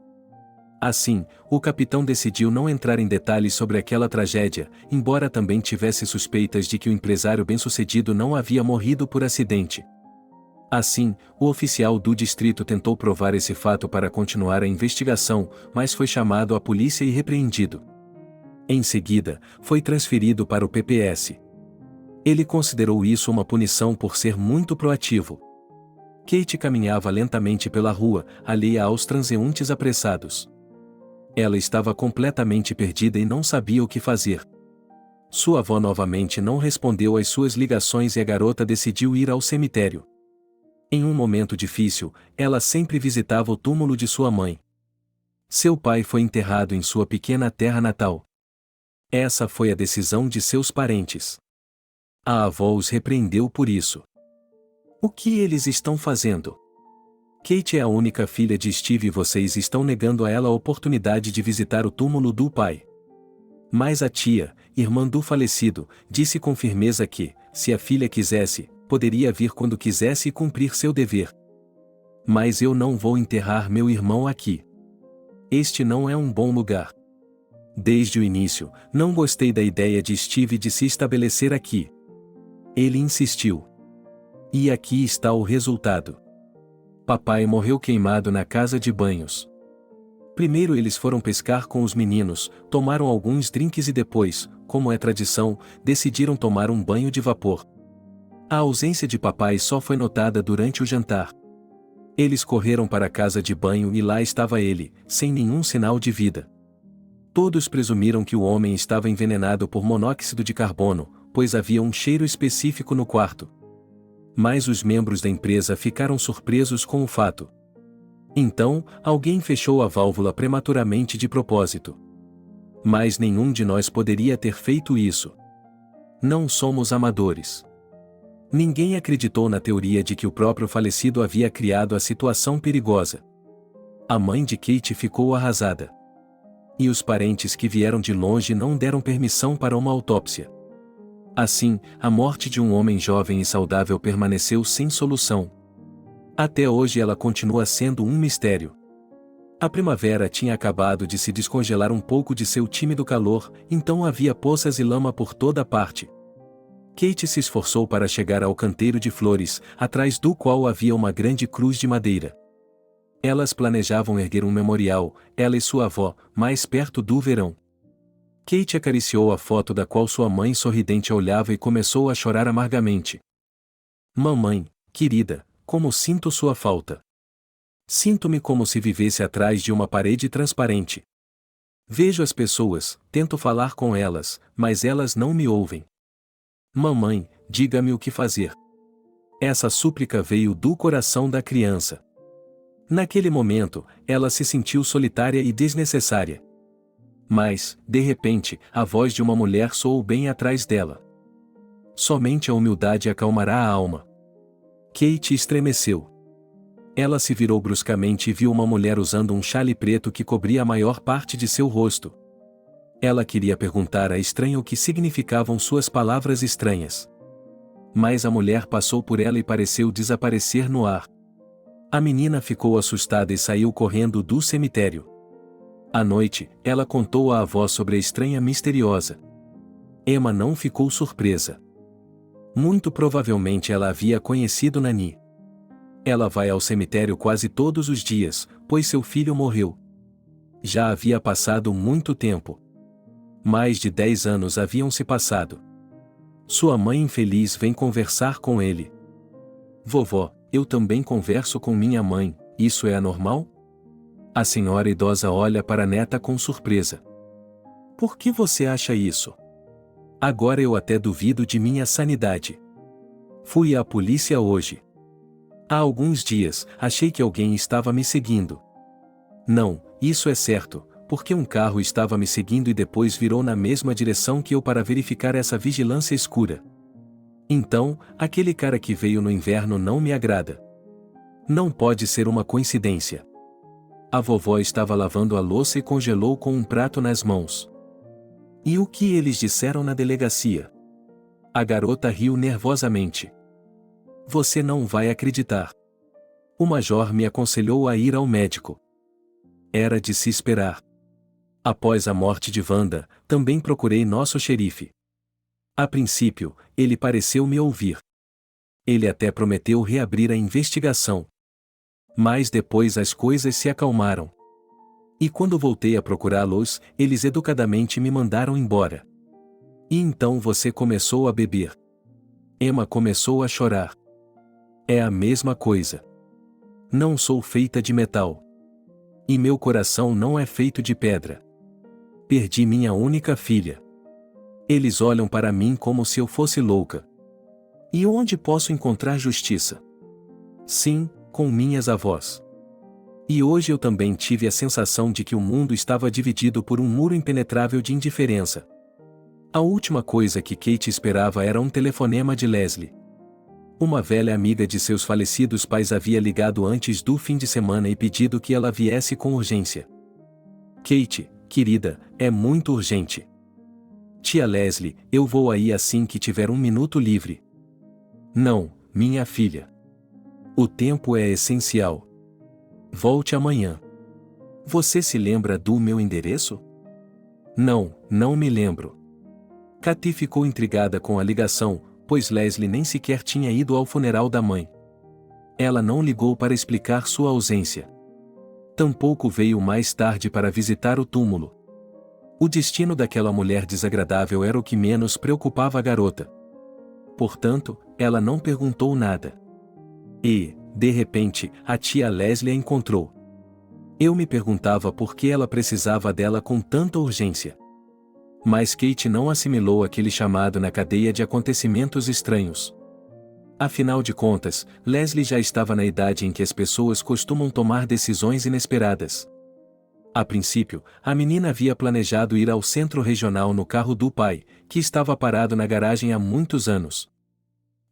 Assim, o capitão decidiu não entrar em detalhes sobre aquela tragédia, embora também tivesse suspeitas de que o empresário bem-sucedido não havia morrido por acidente. Assim, o oficial do distrito tentou provar esse fato para continuar a investigação, mas foi chamado à polícia e repreendido. Em seguida, foi transferido para o PPS. Ele considerou isso uma punição por ser muito proativo. Kate caminhava lentamente pela rua, alheia aos transeuntes apressados. Ela estava completamente perdida e não sabia o que fazer. Sua avó novamente não respondeu às suas ligações e a garota decidiu ir ao cemitério. Em um momento difícil, ela sempre visitava o túmulo de sua mãe. Seu pai foi enterrado em sua pequena terra natal. Essa foi a decisão de seus parentes. A avó os repreendeu por isso. O que eles estão fazendo? Kate é a única filha de Steve e vocês estão negando a ela a oportunidade de visitar o túmulo do pai. Mas a tia, irmã do falecido, disse com firmeza que, se a filha quisesse, poderia vir quando quisesse e cumprir seu dever. Mas eu não vou enterrar meu irmão aqui. Este não é um bom lugar. Desde o início, não gostei da ideia de Steve de se estabelecer aqui. Ele insistiu. E aqui está o resultado. Papai morreu queimado na casa de banhos. Primeiro eles foram pescar com os meninos, tomaram alguns drinks e depois, como é tradição, decidiram tomar um banho de vapor. A ausência de papai só foi notada durante o jantar. Eles correram para a casa de banho e lá estava ele, sem nenhum sinal de vida. Todos presumiram que o homem estava envenenado por monóxido de carbono, pois havia um cheiro específico no quarto. Mas os membros da empresa ficaram surpresos com o fato. Então, alguém fechou a válvula prematuramente de propósito. Mas nenhum de nós poderia ter feito isso. Não somos amadores. Ninguém acreditou na teoria de que o próprio falecido havia criado a situação perigosa. A mãe de Kate ficou arrasada. E os parentes que vieram de longe não deram permissão para uma autópsia. Assim, a morte de um homem jovem e saudável permaneceu sem solução. Até hoje ela continua sendo um mistério. A primavera tinha acabado de se descongelar um pouco de seu tímido calor, então havia poças e lama por toda parte. Kate se esforçou para chegar ao canteiro de flores, atrás do qual havia uma grande cruz de madeira. Elas planejavam erguer um memorial, ela e sua avó, mais perto do verão. Kate acariciou a foto da qual sua mãe sorridente olhava e começou a chorar amargamente. Mamãe, querida, como sinto sua falta. Sinto-me como se vivesse atrás de uma parede transparente. Vejo as pessoas, tento falar com elas, mas elas não me ouvem. Mamãe, diga-me o que fazer. Essa súplica veio do coração da criança. Naquele momento, ela se sentiu solitária e desnecessária. Mas, de repente, a voz de uma mulher soou bem atrás dela. Somente a humildade acalmará a alma. Kate estremeceu. Ela se virou bruscamente e viu uma mulher usando um chale preto que cobria a maior parte de seu rosto. Ela queria perguntar à estranha o que significavam suas palavras estranhas. Mas a mulher passou por ela e pareceu desaparecer no ar. A menina ficou assustada e saiu correndo do cemitério. À noite, ela contou à avó sobre a estranha misteriosa. Emma não ficou surpresa. Muito provavelmente ela havia conhecido Nani. Ela vai ao cemitério quase todos os dias, pois seu filho morreu. Já havia passado muito tempo. Mais de 10 anos haviam se passado. Sua mãe infeliz vem conversar com ele. Vovó, eu também converso com minha mãe, isso é anormal? A senhora idosa olha para a neta com surpresa. Por que você acha isso? Agora eu até duvido de minha sanidade. Fui à polícia hoje. Há alguns dias, achei que alguém estava me seguindo. Não, isso é certo, porque um carro estava me seguindo e depois virou na mesma direção que eu para verificar essa vigilância escura. Então, aquele cara que veio no inverno não me agrada. Não pode ser uma coincidência. A vovó estava lavando a louça e congelou com um prato nas mãos. E o que eles disseram na delegacia? A garota riu nervosamente. Você não vai acreditar. O major me aconselhou a ir ao médico. Era de se esperar. Após a morte de Wanda, também procurei nosso xerife. A princípio, ele pareceu me ouvir. Ele até prometeu reabrir a investigação. Mas depois as coisas se acalmaram. E quando voltei a procurá-los, eles educadamente me mandaram embora. E então você começou a beber. Emma começou a chorar. É a mesma coisa. Não sou feita de metal. E meu coração não é feito de pedra. Perdi minha única filha. Eles olham para mim como se eu fosse louca. E onde posso encontrar justiça? Sim, com minhas avós. E hoje eu também tive a sensação de que o mundo estava dividido por um muro impenetrável de indiferença. A última coisa que Kate esperava era um telefonema de Leslie. Uma velha amiga de seus falecidos pais havia ligado antes do fim de semana e pedido que ela viesse com urgência. Kate, querida, é muito urgente. Tia Leslie, eu vou aí assim que tiver um minuto livre. Não, minha filha. O tempo é essencial. Volte amanhã. Você se lembra do meu endereço? Não, não me lembro. Katy ficou intrigada com a ligação, pois Leslie nem sequer tinha ido ao funeral da mãe. Ela não ligou para explicar sua ausência. Tampouco veio mais tarde para visitar o túmulo. O destino daquela mulher desagradável era o que menos preocupava a garota. Portanto, ela não perguntou nada. E, de repente, a tia Leslie a encontrou. Eu me perguntava por que ela precisava dela com tanta urgência. Mas Kate não assimilou aquele chamado na cadeia de acontecimentos estranhos. Afinal de contas, Leslie já estava na idade em que as pessoas costumam tomar decisões inesperadas. A princípio, a menina havia planejado ir ao centro regional no carro do pai, que estava parado na garagem há muitos anos.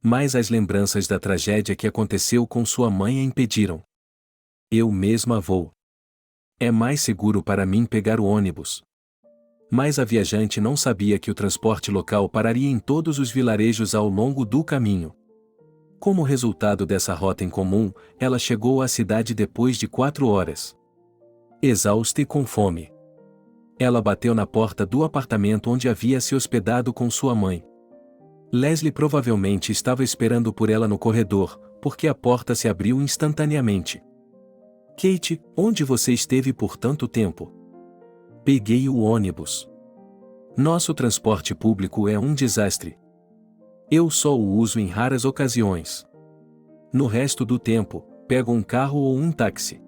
Mas as lembranças da tragédia que aconteceu com sua mãe a impediram. Eu mesma vou. É mais seguro para mim pegar o ônibus. Mas a viajante não sabia que o transporte local pararia em todos os vilarejos ao longo do caminho. Como resultado dessa rota incomum, ela chegou à cidade depois de 4 horas. Exausta e com fome. Ela bateu na porta do apartamento onde havia se hospedado com sua mãe. Leslie provavelmente estava esperando por ela no corredor, porque a porta se abriu instantaneamente. Kate, onde você esteve por tanto tempo? Peguei o ônibus. Nosso transporte público é um desastre. Eu só o uso em raras ocasiões. No resto do tempo, pego um carro ou um táxi.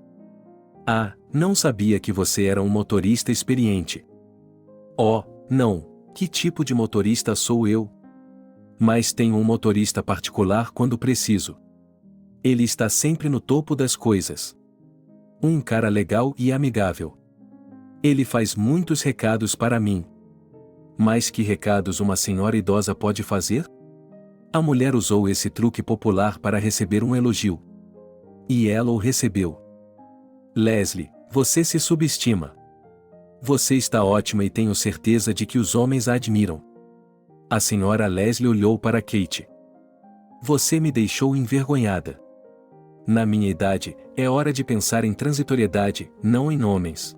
Ah, não sabia que você era um motorista experiente. Oh, não, que tipo de motorista sou eu? Mas tenho um motorista particular quando preciso. Ele está sempre no topo das coisas. Um cara legal e amigável. Ele faz muitos recados para mim. Mas que recados uma senhora idosa pode fazer? A mulher usou esse truque popular para receber um elogio. E ela o recebeu. Leslie, você se subestima. Você está ótima e tenho certeza de que os homens a admiram. A senhora Leslie olhou para Kate. Você me deixou envergonhada. Na minha idade, é hora de pensar em transitoriedade, não em homens.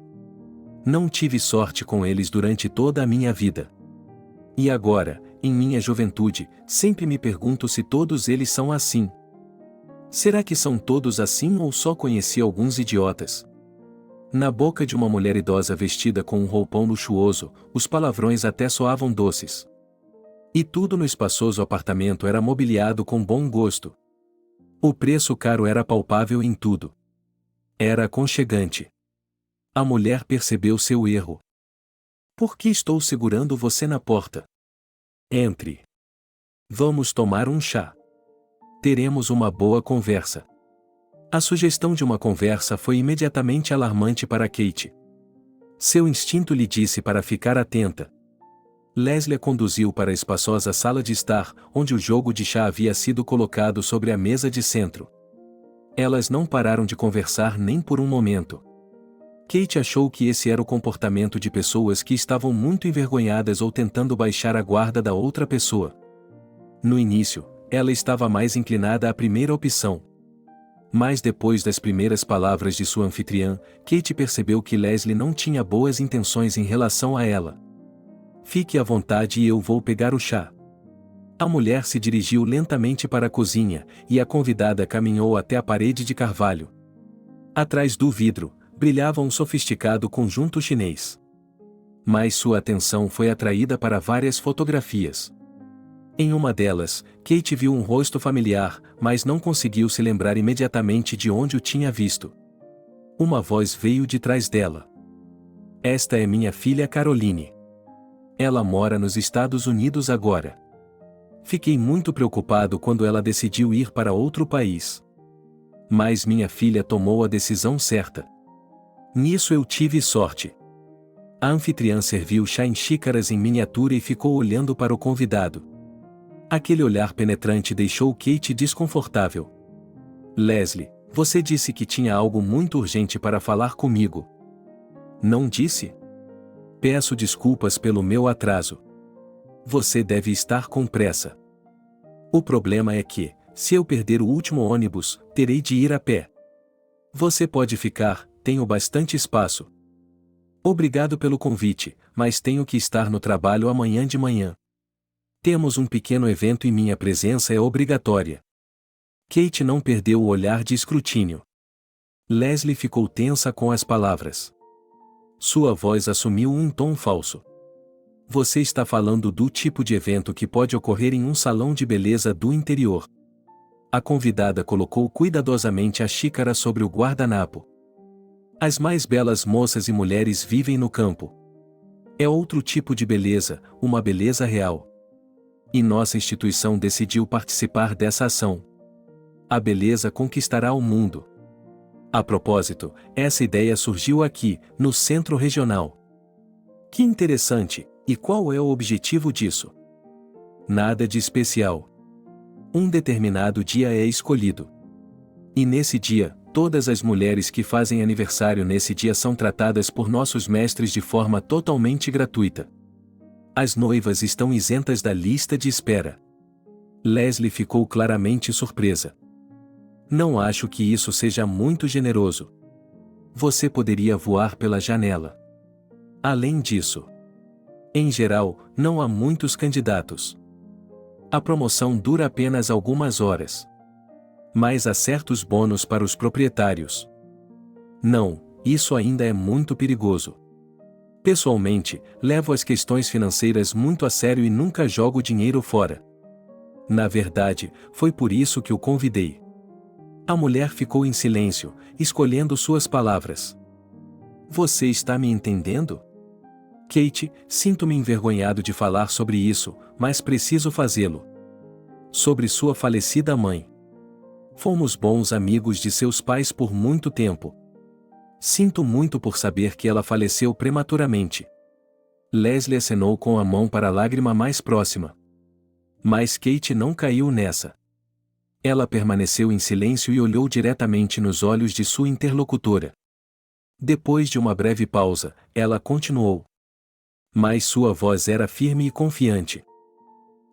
Não tive sorte com eles durante toda a minha vida. E agora, em minha juventude, sempre me pergunto se todos eles são assim. Será que são todos assim ou só conheci alguns idiotas? Na boca de uma mulher idosa vestida com um roupão luxuoso, os palavrões até soavam doces. E tudo no espaçoso apartamento era mobiliado com bom gosto. O preço caro era palpável em tudo. Era aconchegante. A mulher percebeu seu erro. Por que estou segurando você na porta? Entre. Vamos tomar um chá. Teremos uma boa conversa. A sugestão de uma conversa foi imediatamente alarmante para Kate. Seu instinto lhe disse para ficar atenta. Leslie a conduziu para a espaçosa sala de estar, onde o jogo de chá havia sido colocado sobre a mesa de centro. Elas não pararam de conversar nem por um momento. Kate achou que esse era o comportamento de pessoas que estavam muito envergonhadas ou tentando baixar a guarda da outra pessoa. No início, ela estava mais inclinada à primeira opção. Mas depois das primeiras palavras de sua anfitriã, Kate percebeu que Leslie não tinha boas intenções em relação a ela. Fique à vontade e eu vou pegar o chá. A mulher se dirigiu lentamente para a cozinha, e a convidada caminhou até a parede de carvalho. Atrás do vidro, brilhava um sofisticado conjunto chinês. Mas sua atenção foi atraída para várias fotografias. Em uma delas, Kate viu um rosto familiar, mas não conseguiu se lembrar imediatamente de onde o tinha visto. Uma voz veio de trás dela. Esta é minha filha Caroline. Ela mora nos Estados Unidos agora. Fiquei muito preocupado quando ela decidiu ir para outro país. Mas minha filha tomou a decisão certa. Nisso eu tive sorte. A anfitriã serviu chá em xícaras em miniatura e ficou olhando para o convidado. Aquele olhar penetrante deixou Kate desconfortável. Leslie, você disse que tinha algo muito urgente para falar comigo. Não disse? Peço desculpas pelo meu atraso. Você deve estar com pressa. O problema é que, se eu perder o último ônibus, terei de ir a pé. Você pode ficar, tenho bastante espaço. Obrigado pelo convite, mas tenho que estar no trabalho amanhã de manhã. Temos um pequeno evento e minha presença é obrigatória. Kate não perdeu o olhar de escrutínio. Leslie ficou tensa com as palavras. Sua voz assumiu um tom falso. Você está falando do tipo de evento que pode ocorrer em um salão de beleza do interior. A convidada colocou cuidadosamente a xícara sobre o guardanapo. As mais belas moças e mulheres vivem no campo. É outro tipo de beleza, uma beleza real. E nossa instituição decidiu participar dessa ação. A beleza conquistará o mundo. A propósito, essa ideia surgiu aqui, no Centro Regional. Que interessante, e qual é o objetivo disso? Nada de especial. Um determinado dia é escolhido. E nesse dia, todas as mulheres que fazem aniversário nesse dia são tratadas por nossos mestres de forma totalmente gratuita. As noivas estão isentas da lista de espera. Leslie ficou claramente surpresa. Não acho que isso seja muito generoso. Você poderia voar pela janela. Além disso, em geral, não há muitos candidatos. A promoção dura apenas algumas horas. Mas há certos bônus para os proprietários. Não, isso ainda é muito perigoso. Pessoalmente, levo as questões financeiras muito a sério e nunca jogo dinheiro fora. Na verdade, foi por isso que o convidei. A mulher ficou em silêncio, escolhendo suas palavras. Você está me entendendo? Kate, sinto-me envergonhado de falar sobre isso, mas preciso fazê-lo. Sobre sua falecida mãe. Fomos bons amigos de seus pais por muito tempo. Sinto muito por saber que ela faleceu prematuramente. Leslie acenou com a mão para a lágrima mais próxima. Mas Kate não caiu nessa. Ela permaneceu em silêncio e olhou diretamente nos olhos de sua interlocutora. Depois de uma breve pausa, ela continuou. Mas sua voz era firme e confiante.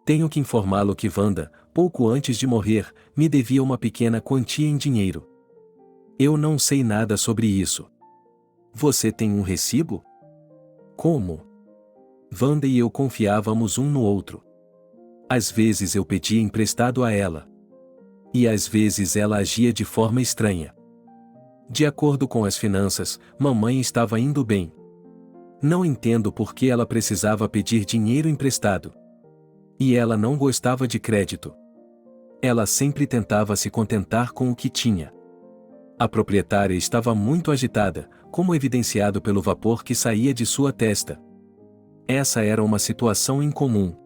Tenho que informá-lo que Wanda, pouco antes de morrer, me devia uma pequena quantia em dinheiro. Eu não sei nada sobre isso. Você tem um recibo? Como? Wanda e eu confiávamos um no outro. Às vezes eu pedia emprestado a ela. E às vezes ela agia de forma estranha. De acordo com as finanças, mamãe estava indo bem. Não entendo por que ela precisava pedir dinheiro emprestado. E ela não gostava de crédito. Ela sempre tentava se contentar com o que tinha. A proprietária estava muito agitada, como evidenciado pelo vapor que saía de sua testa. Essa era uma situação incomum.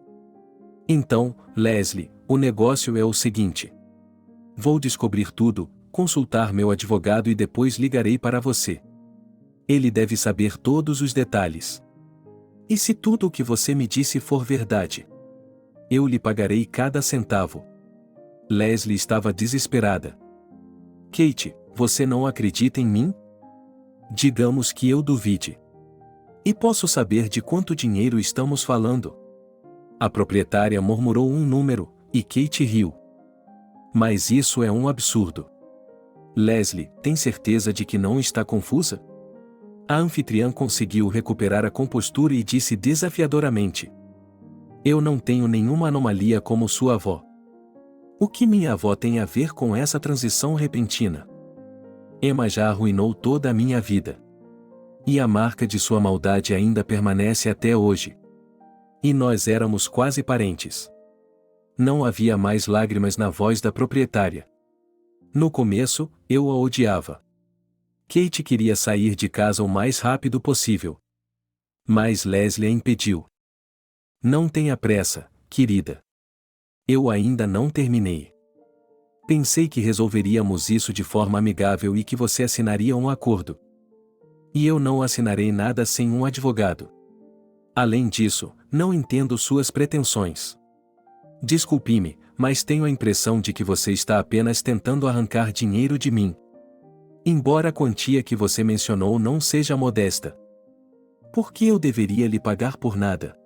Então, Leslie, o negócio é o seguinte. Vou descobrir tudo, consultar meu advogado e depois ligarei para você. Ele deve saber todos os detalhes. E se tudo o que você me disse for verdade? Eu lhe pagarei cada centavo. Leslie estava desesperada. Kate, você não acredita em mim? Digamos que eu duvide. E posso saber de quanto dinheiro estamos falando? A proprietária murmurou um número, e Kate riu. Mas isso é um absurdo. Leslie, tem certeza de que não está confusa? A anfitriã conseguiu recuperar a compostura e disse desafiadoramente. Eu não tenho nenhuma anomalia como sua avó. O que minha avó tem a ver com essa transição repentina? Emma já arruinou toda a minha vida. E a marca de sua maldade ainda permanece até hoje. E nós éramos quase parentes. Não havia mais lágrimas na voz da proprietária. No começo, eu a odiava. Kate queria sair de casa o mais rápido possível. Mas Leslie a impediu. Não tenha pressa, querida. Eu ainda não terminei. Pensei que resolveríamos isso de forma amigável e que você assinaria um acordo. E eu não assinarei nada sem um advogado. Além disso, não entendo suas pretensões. Desculpe-me, mas tenho a impressão de que você está apenas tentando arrancar dinheiro de mim. Embora a quantia que você mencionou não seja modesta. Por que eu deveria lhe pagar por nada?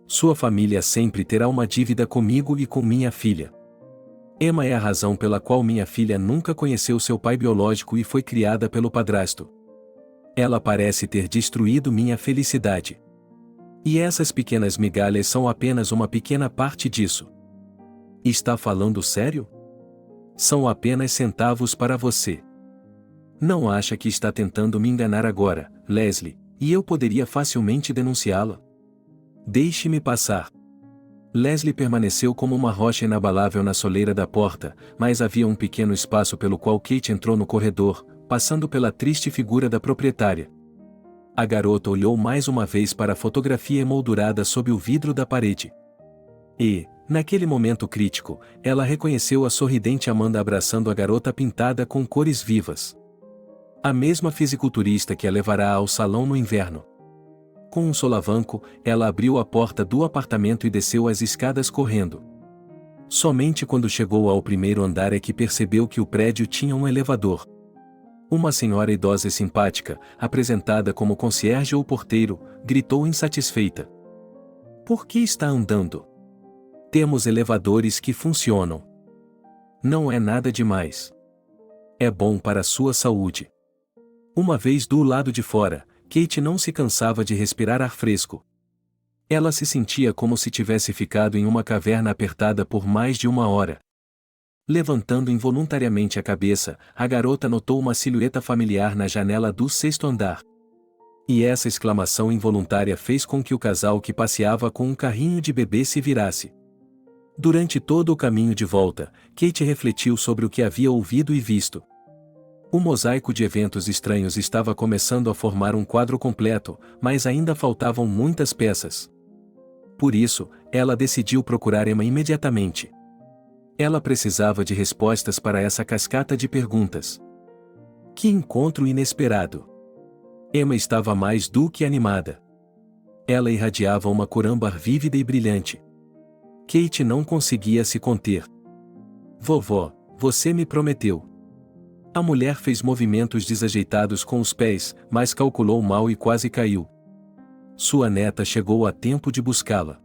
Sua família sempre terá uma dívida comigo e com minha filha. Emma é a razão pela qual minha filha nunca conheceu seu pai biológico e foi criada pelo padrasto. Ela parece ter destruído minha felicidade. E essas pequenas migalhas são apenas uma pequena parte disso. Está falando sério? São apenas centavos para você. Não acha que está tentando me enganar agora, Leslie, e eu poderia facilmente denunciá-la? Deixe-me passar. Leslie permaneceu como uma rocha inabalável na soleira da porta, mas havia um pequeno espaço pelo qual Kate entrou no corredor, passando pela triste figura da proprietária. A garota olhou mais uma vez para a fotografia emoldurada sob o vidro da parede. E, naquele momento crítico, ela reconheceu a sorridente Amanda abraçando a garota pintada com cores vivas. A mesma fisiculturista que a levará ao salão no inverno. Com um solavanco, ela abriu a porta do apartamento e desceu as escadas correndo. Somente quando chegou ao primeiro andar é que percebeu que o prédio tinha um elevador. Uma senhora idosa e simpática, apresentada como concierge ou porteiro, gritou insatisfeita. Por que está andando? Temos elevadores que funcionam. Não é nada demais. É bom para a sua saúde. Uma vez do lado de fora, Kate não se cansava de respirar ar fresco. Ela se sentia como se tivesse ficado em uma caverna apertada por mais de uma hora. Levantando involuntariamente a cabeça, a garota notou uma silhueta familiar na janela do sexto andar. E essa exclamação involuntária fez com que o casal que passeava com um carrinho de bebê se virasse. Durante todo o caminho de volta, Kate refletiu sobre o que havia ouvido e visto. O mosaico de eventos estranhos estava começando a formar um quadro completo, mas ainda faltavam muitas peças. Por isso, ela decidiu procurar Emma imediatamente. Ela precisava de respostas para essa cascata de perguntas. Que encontro inesperado! Emma estava mais do que animada. Ela irradiava uma cor âmbar vívida e brilhante. Kate não conseguia se conter. Vovó, você me prometeu. A mulher fez movimentos desajeitados com os pés, mas calculou mal e quase caiu. Sua neta chegou a tempo de buscá-la.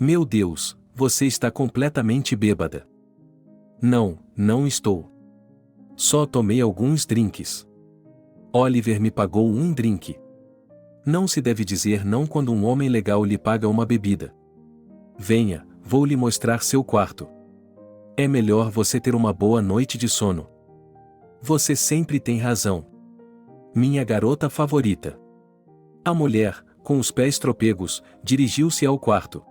Meu Deus, você está completamente bêbada. Não, não estou. Só tomei alguns drinks. Oliver me pagou um drink. Não se deve dizer não quando um homem legal lhe paga uma bebida. Venha, vou lhe mostrar seu quarto. É melhor você ter uma boa noite de sono. Você sempre tem razão. Minha garota favorita. A mulher, com os pés trôpegos, dirigiu-se ao quarto.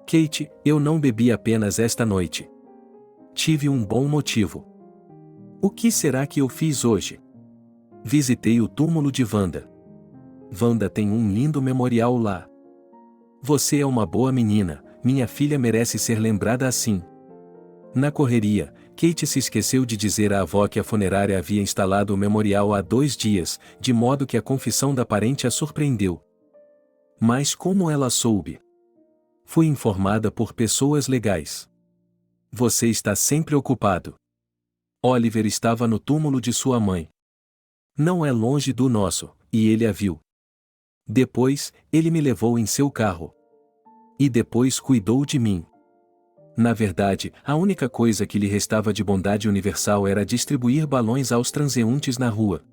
Kate, eu não bebi apenas esta noite. Tive um bom motivo. O que será que eu fiz hoje? Visitei o túmulo de Wanda. Wanda tem um lindo memorial lá. Você é uma boa menina, minha filha merece ser lembrada assim. Na correria, Kate se esqueceu de dizer à avó que a funerária havia instalado o memorial há 2 dias, de modo que a confissão da parente a surpreendeu. Mas como ela soube? Fui informada por pessoas legais. Você está sempre ocupado. Oliver estava no túmulo de sua mãe. Não é longe do nosso, e ele a viu. Depois, ele me levou em seu carro. E depois cuidou de mim. Na verdade, a única coisa que lhe restava de bondade universal era distribuir balões aos transeuntes na rua.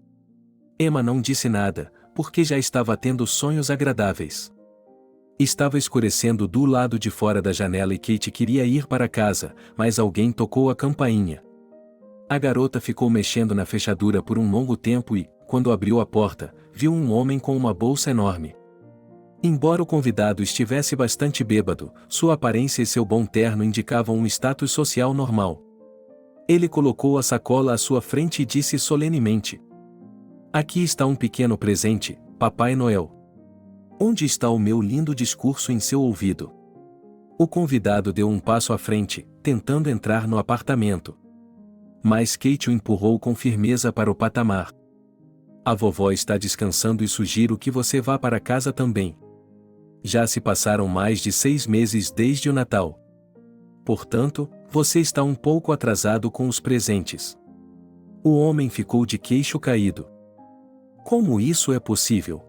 Emma não disse nada, porque já estava tendo sonhos agradáveis. Estava escurecendo do lado de fora da janela e Kate queria ir para casa, mas alguém tocou a campainha. A garota ficou mexendo na fechadura por um longo tempo e, quando abriu a porta, viu um homem com uma bolsa enorme. Embora o convidado estivesse bastante bêbado, sua aparência e seu bom terno indicavam um status social normal. Ele colocou a sacola à sua frente e disse solenemente: Aqui está um pequeno presente, Papai Noel. Onde está o meu lindo discurso em seu ouvido? O convidado deu um passo à frente, tentando entrar no apartamento. Mas Kate o empurrou com firmeza para o patamar. A vovó está descansando e sugiro que você vá para casa também. Já se passaram mais de 6 meses desde o Natal. Portanto, você está um pouco atrasado com os presentes. O homem ficou de queixo caído. Como isso é possível?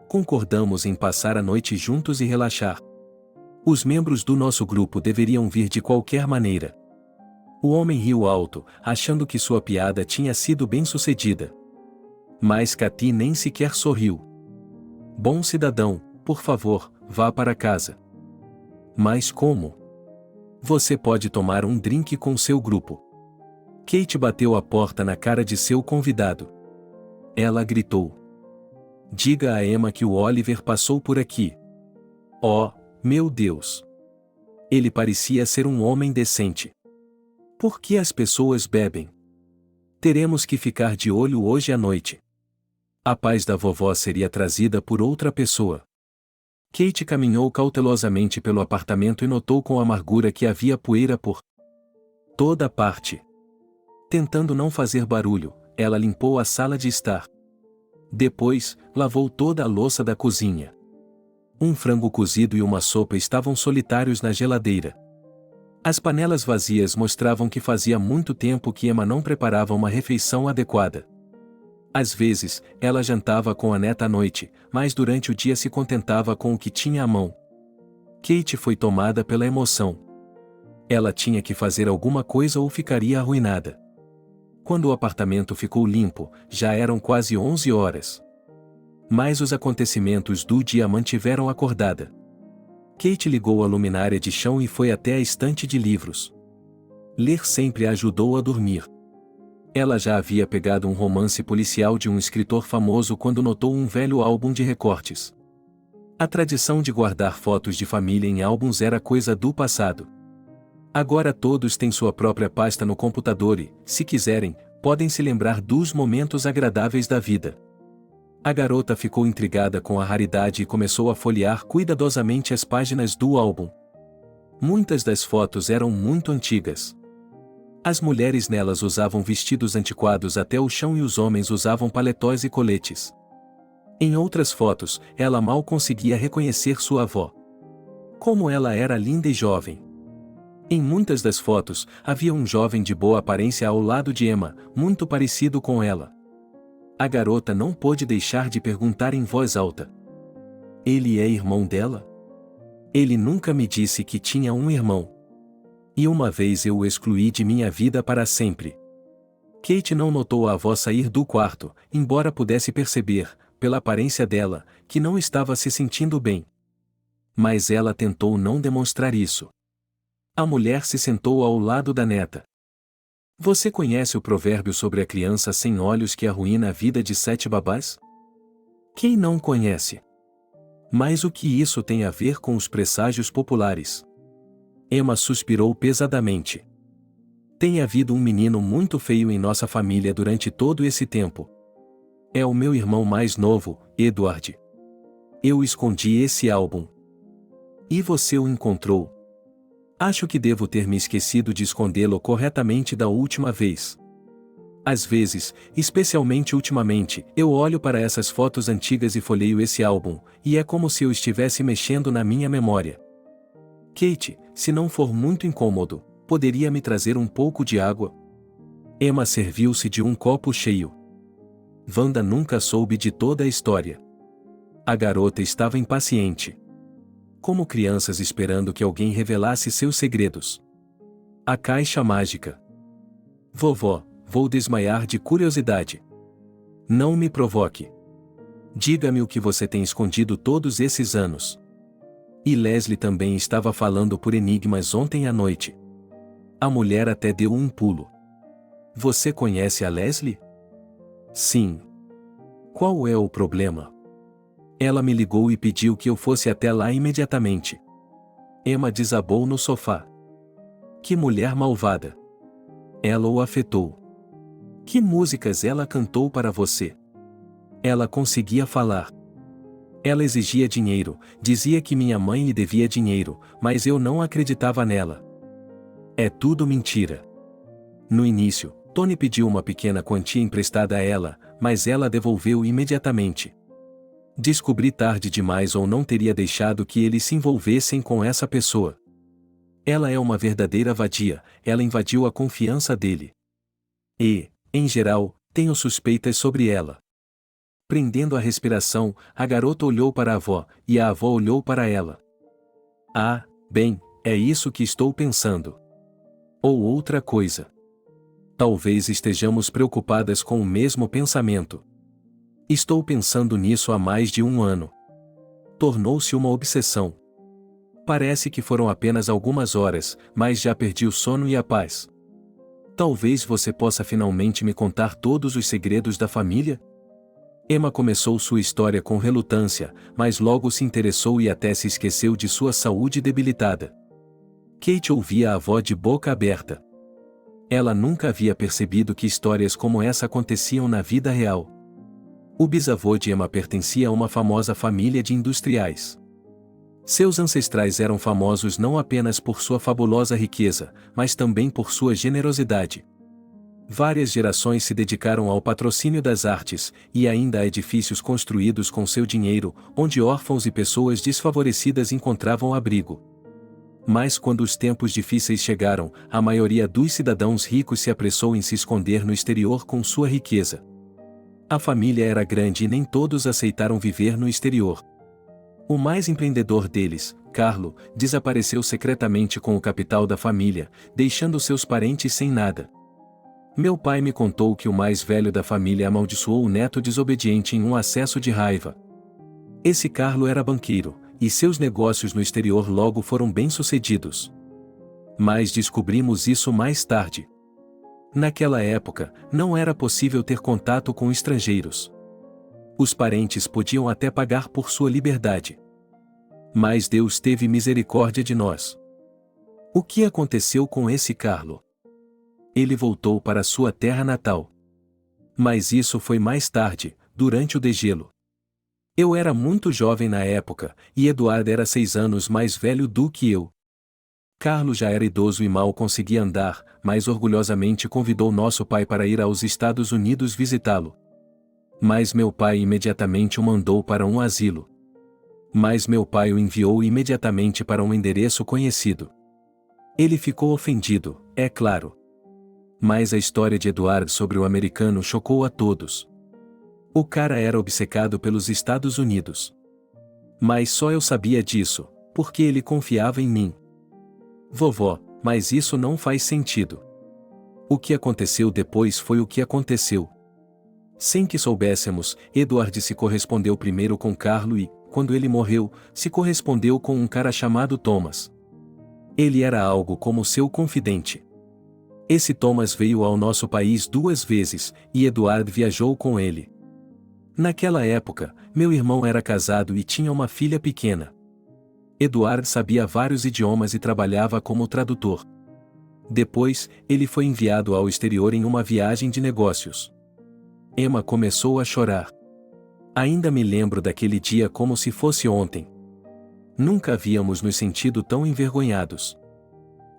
Concordamos em passar a noite juntos e relaxar. Os membros do nosso grupo deveriam vir de qualquer maneira. O homem riu alto, achando que sua piada tinha sido bem-sucedida. Mas Katy nem sequer sorriu. Bom cidadão, por favor, vá para casa. Mas como? Você pode tomar um drink com seu grupo. Kate bateu a porta na cara de seu convidado. Ela gritou: Diga a Emma que o Oliver passou por aqui. Oh, meu Deus! Ele parecia ser um homem decente. Por que as pessoas bebem? Teremos que ficar de olho hoje à noite. A paz da vovó seria trazida por outra pessoa. Kate caminhou cautelosamente pelo apartamento e notou com amargura que havia poeira por toda parte. Tentando não fazer barulho, ela limpou a sala de estar. Depois, lavou toda a louça da cozinha. Um frango cozido e uma sopa estavam solitários na geladeira. As panelas vazias mostravam que fazia muito tempo que Emma não preparava uma refeição adequada. Às vezes, ela jantava com a neta à noite, mas durante o dia se contentava com o que tinha à mão. Kate foi tomada pela emoção. Ela tinha que fazer alguma coisa ou ficaria arruinada. Quando o apartamento ficou limpo, já eram quase 11 horas. Mas os acontecimentos do dia a mantiveram acordada. Kate ligou a luminária de chão e foi até a estante de livros. Ler sempre a ajudou a dormir. Ela já havia pegado um romance policial de um escritor famoso quando notou um velho álbum de recortes. A tradição de guardar fotos de família em álbuns era coisa do passado. Agora todos têm sua própria pasta no computador e, se quiserem, podem se lembrar dos momentos agradáveis da vida. A garota ficou intrigada com a raridade e começou a folhear cuidadosamente as páginas do álbum. Muitas das fotos eram muito antigas. As mulheres nelas usavam vestidos antiquados até o chão e os homens usavam paletós e coletes. Em outras fotos, ela mal conseguia reconhecer sua avó. Como ela era linda e jovem. Em muitas das fotos, havia um jovem de boa aparência ao lado de Emma, muito parecido com ela. A garota não pôde deixar de perguntar em voz alta: ele é irmão dela? Ele nunca me disse que tinha um irmão. E uma vez eu o excluí de minha vida para sempre. Kate não notou a avó sair do quarto, embora pudesse perceber, pela aparência dela, que não estava se sentindo bem. Mas ela tentou não demonstrar isso. A mulher se sentou ao lado da neta. Você conhece o provérbio sobre a criança sem olhos que arruína a vida de 7 babás? Quem não conhece? Mas o que isso tem a ver com os presságios populares? Emma suspirou pesadamente. Tem havido um menino muito feio em nossa família durante todo esse tempo. É o meu irmão mais novo, Edward. Eu escondi esse álbum. E você o encontrou? Acho que devo ter me esquecido de escondê-lo corretamente da última vez. Às vezes, especialmente ultimamente, eu olho para essas fotos antigas e folheio esse álbum, e é como se eu estivesse mexendo na minha memória. Kate, se não for muito incômodo, poderia me trazer um pouco de água? Emma serviu-se de um copo cheio. Wanda nunca soube de toda a história. A garota estava impaciente. Como crianças esperando que alguém revelasse seus segredos. A caixa mágica. Vovó, vou desmaiar de curiosidade. Não me provoque. Diga-me o que você tem escondido todos esses anos. E Leslie também estava falando por enigmas ontem à noite. A mulher até deu um pulo. Você conhece a Leslie? Sim. Qual é o problema? Ela me ligou e pediu que eu fosse até lá imediatamente. Emma desabou no sofá. Que mulher malvada. Ela o afetou. Que músicas ela cantou para você? Ela conseguia falar. Ela exigia dinheiro, dizia que minha mãe lhe devia dinheiro, mas eu não acreditava nela. É tudo mentira. No início, Tony pediu uma pequena quantia emprestada a ela, mas ela devolveu imediatamente. Descobri tarde demais ou não teria deixado que eles se envolvessem com essa pessoa. Ela é uma verdadeira vadia, ela invadiu a confiança dele. E, em geral, tenho suspeitas sobre ela. Prendendo a respiração, a garota olhou para a avó, e a avó olhou para ela. Ah, bem, é isso que estou pensando. Ou outra coisa. Talvez estejamos preocupadas com o mesmo pensamento. Estou pensando nisso há mais de um ano. Tornou-se uma obsessão. Parece que foram apenas algumas horas, mas já perdi o sono e a paz. Talvez você possa finalmente me contar todos os segredos da família? Emma começou sua história com relutância, mas logo se interessou e até se esqueceu de sua saúde debilitada. Kate ouvia a avó de boca aberta. Ela nunca havia percebido que histórias como essa aconteciam na vida real. O bisavô de Emma pertencia a uma famosa família de industriais. Seus ancestrais eram famosos não apenas por sua fabulosa riqueza, mas também por sua generosidade. Várias gerações se dedicaram ao patrocínio das artes, e ainda há edifícios construídos com seu dinheiro, onde órfãos e pessoas desfavorecidas encontravam abrigo. Mas quando os tempos difíceis chegaram, a maioria dos cidadãos ricos se apressou em se esconder no exterior com sua riqueza. A família era grande e nem todos aceitaram viver no exterior. O mais empreendedor deles, Carlo, desapareceu secretamente com o capital da família, deixando seus parentes sem nada. Meu pai me contou que o mais velho da família amaldiçoou o neto desobediente em um acesso de raiva. Esse Carlo era banqueiro, e seus negócios no exterior logo foram bem-sucedidos. Mas descobrimos isso mais tarde. Naquela época, não era possível ter contato com estrangeiros. Os parentes podiam até pagar por sua liberdade. Mas Deus teve misericórdia de nós. O que aconteceu com esse Carlo? Ele voltou para sua terra natal. Mas isso foi mais tarde, durante o degelo. Eu era muito jovem na época, e Eduardo era 6 anos mais velho do que eu. Carlo já era idoso e mal conseguia andar, mas orgulhosamente convidou nosso pai para ir aos Estados Unidos visitá-lo. Mas meu pai imediatamente o mandou para um asilo. Mas meu pai o enviou imediatamente para um endereço conhecido. Ele ficou ofendido, é claro. Mas a história de Edward sobre o americano chocou a todos. O cara era obcecado pelos Estados Unidos. Mas só eu sabia disso, porque ele confiava em mim. Vovó, mas isso não faz sentido. O que aconteceu depois foi o que aconteceu. Sem que soubéssemos, Edward se correspondeu primeiro com Carlo e, quando ele morreu, se correspondeu com um cara chamado Thomas. Ele era algo como seu confidente. Esse Thomas veio ao nosso país 2 vezes, e Edward viajou com ele. Naquela época, meu irmão era casado e tinha uma filha pequena. Edward sabia vários idiomas e trabalhava como tradutor. Depois, ele foi enviado ao exterior em uma viagem de negócios. Emma começou a chorar. Ainda me lembro daquele dia como se fosse ontem. Nunca havíamos nos sentido tão envergonhados.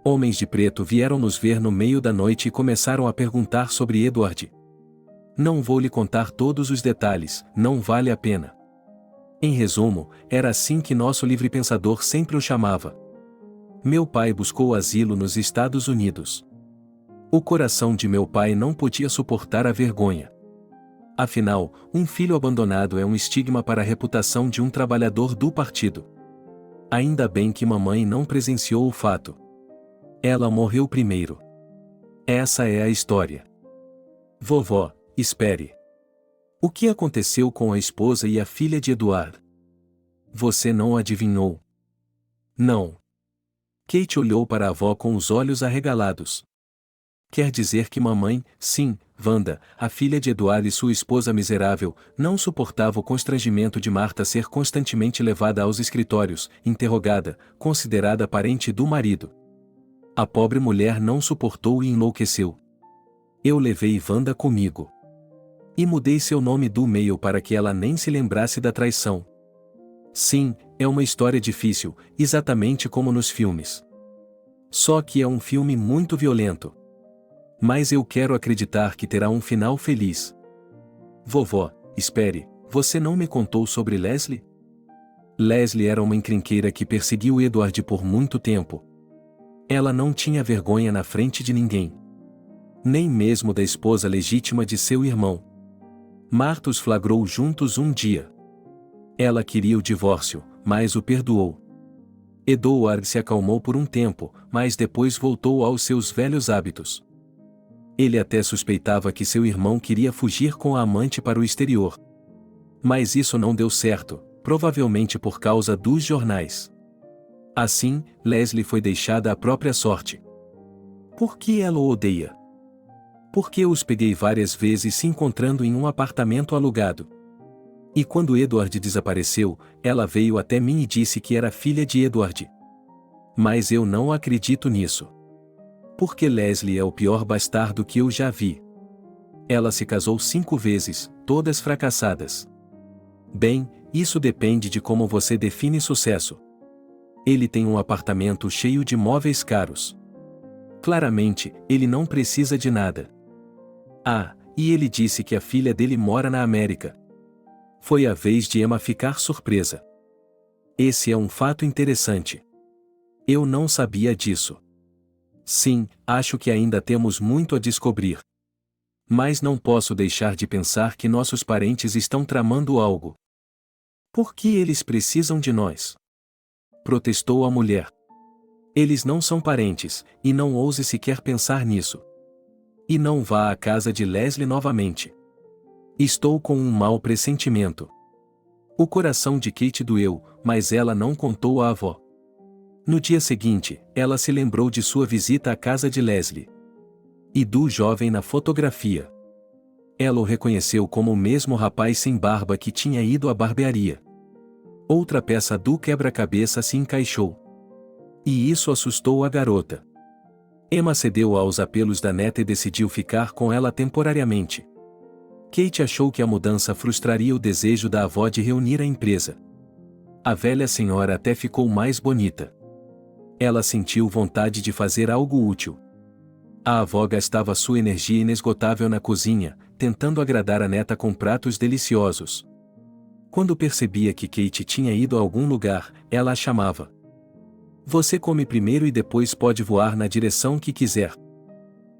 Homens de preto vieram nos ver no meio da noite e começaram a perguntar sobre Edward. Não vou lhe contar todos os detalhes, não vale a pena. Em resumo, era assim que nosso livre-pensador sempre o chamava. Meu pai buscou asilo nos Estados Unidos. O coração de meu pai não podia suportar a vergonha. Afinal, um filho abandonado é um estigma para a reputação de um trabalhador do partido. Ainda bem que mamãe não presenciou o fato. Ela morreu primeiro. Essa é a história. Vovó, espere. O que aconteceu com a esposa e a filha de Edward? Você não adivinhou? Não. Kate olhou para a avó com os olhos arregalados. Quer dizer que mamãe, sim, Wanda, a filha de Edward e sua esposa miserável, não suportava o constrangimento de Marta ser constantemente levada aos escritórios, interrogada, considerada parente do marido. A pobre mulher não suportou e enlouqueceu. Eu levei Wanda comigo. E mudei seu nome do e-mail para que ela nem se lembrasse da traição. Sim, é uma história difícil, exatamente como nos filmes. Só que é um filme muito violento. Mas eu quero acreditar que terá um final feliz. Vovó, espere, você não me contou sobre Leslie? Leslie era uma encrenqueira que perseguiu Edward por muito tempo. Ela não tinha vergonha na frente de ninguém. Nem mesmo da esposa legítima de seu irmão. Marta os flagrou juntos um dia. Ela queria o divórcio, mas o perdoou. Edward se acalmou por um tempo, mas depois voltou aos seus velhos hábitos. Ele até suspeitava que seu irmão queria fugir com a amante para o exterior. Mas isso não deu certo, provavelmente por causa dos jornais. Assim, Leslie foi deixada à própria sorte. Por que ela o odeia? Porque eu os peguei várias vezes se encontrando em um apartamento alugado. E quando Edward desapareceu, ela veio até mim e disse que era filha de Edward. Mas eu não acredito nisso. Porque Leslie é o pior bastardo que eu já vi. Ela se casou 5 vezes, todas fracassadas. Bem, isso depende de como você define sucesso. Ele tem um apartamento cheio de móveis caros. Claramente, ele não precisa de nada. Ah, e ele disse que a filha dele mora na América. Foi a vez de Emma ficar surpresa. Esse é um fato interessante. Eu não sabia disso. Sim, acho que ainda temos muito a descobrir. Mas não posso deixar de pensar que nossos parentes estão tramando algo. Por que eles precisam de nós? Protestou a mulher. Eles não são parentes, e não ouse sequer pensar nisso. E não vá à casa de Leslie novamente. Estou com um mau pressentimento. O coração de Kate doeu, mas ela não contou à avó. No dia seguinte, ela se lembrou de sua visita à casa de Leslie. E do jovem na fotografia. Ela o reconheceu como o mesmo rapaz sem barba que tinha ido à barbearia. Outra peça do quebra-cabeça se encaixou. E isso assustou a garota. Emma cedeu aos apelos da neta e decidiu ficar com ela temporariamente. Kate achou que a mudança frustraria o desejo da avó de reunir a empresa. A velha senhora até ficou mais bonita. Ela sentiu vontade de fazer algo útil. A avó gastava sua energia inesgotável na cozinha, tentando agradar a neta com pratos deliciosos. Quando percebia que Kate tinha ido a algum lugar, ela a chamava. Você come primeiro e depois pode voar na direção que quiser.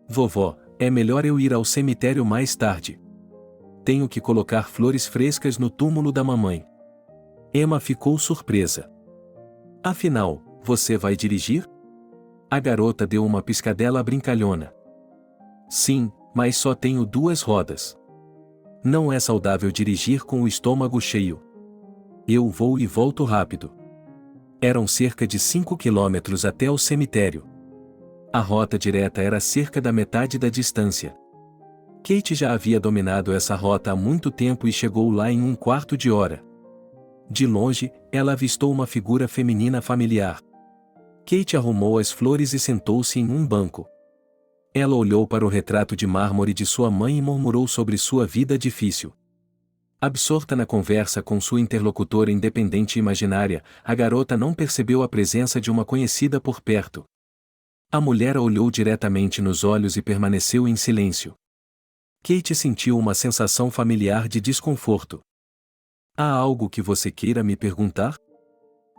Vovó, é melhor eu ir ao cemitério mais tarde. Tenho que colocar flores frescas no túmulo da mamãe. Emma ficou surpresa. Afinal, você vai dirigir? A garota deu uma piscadela brincalhona. Sim, mas só tenho 2 rodas. Não é saudável dirigir com o estômago cheio. Eu vou e volto rápido. Eram cerca de 5 quilômetros até o cemitério. A rota direta era cerca da metade da distância. Kate já havia dominado essa rota há muito tempo e chegou lá em 1/4 de hora. De longe, ela avistou uma figura feminina familiar. Kate arrumou as flores e sentou-se em um banco. Ela olhou para o retrato de mármore de sua mãe e murmurou sobre sua vida difícil. Absorta na conversa com sua interlocutora independente e imaginária, a garota não percebeu a presença de uma conhecida por perto. A mulher a olhou diretamente nos olhos e permaneceu em silêncio. Kate sentiu uma sensação familiar de desconforto. Há algo que você queira me perguntar?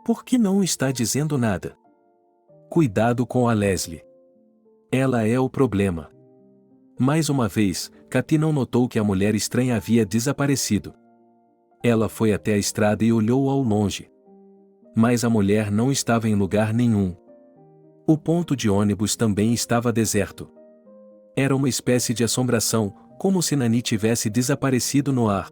Por que não está dizendo nada? Cuidado com a Leslie. Ela é o problema. Mais uma vez, Kate não notou que a mulher estranha havia desaparecido. Ela foi até a estrada e olhou ao longe. Mas a mulher não estava em lugar nenhum. O ponto de ônibus também estava deserto. Era uma espécie de assombração, como se Nani tivesse desaparecido no ar.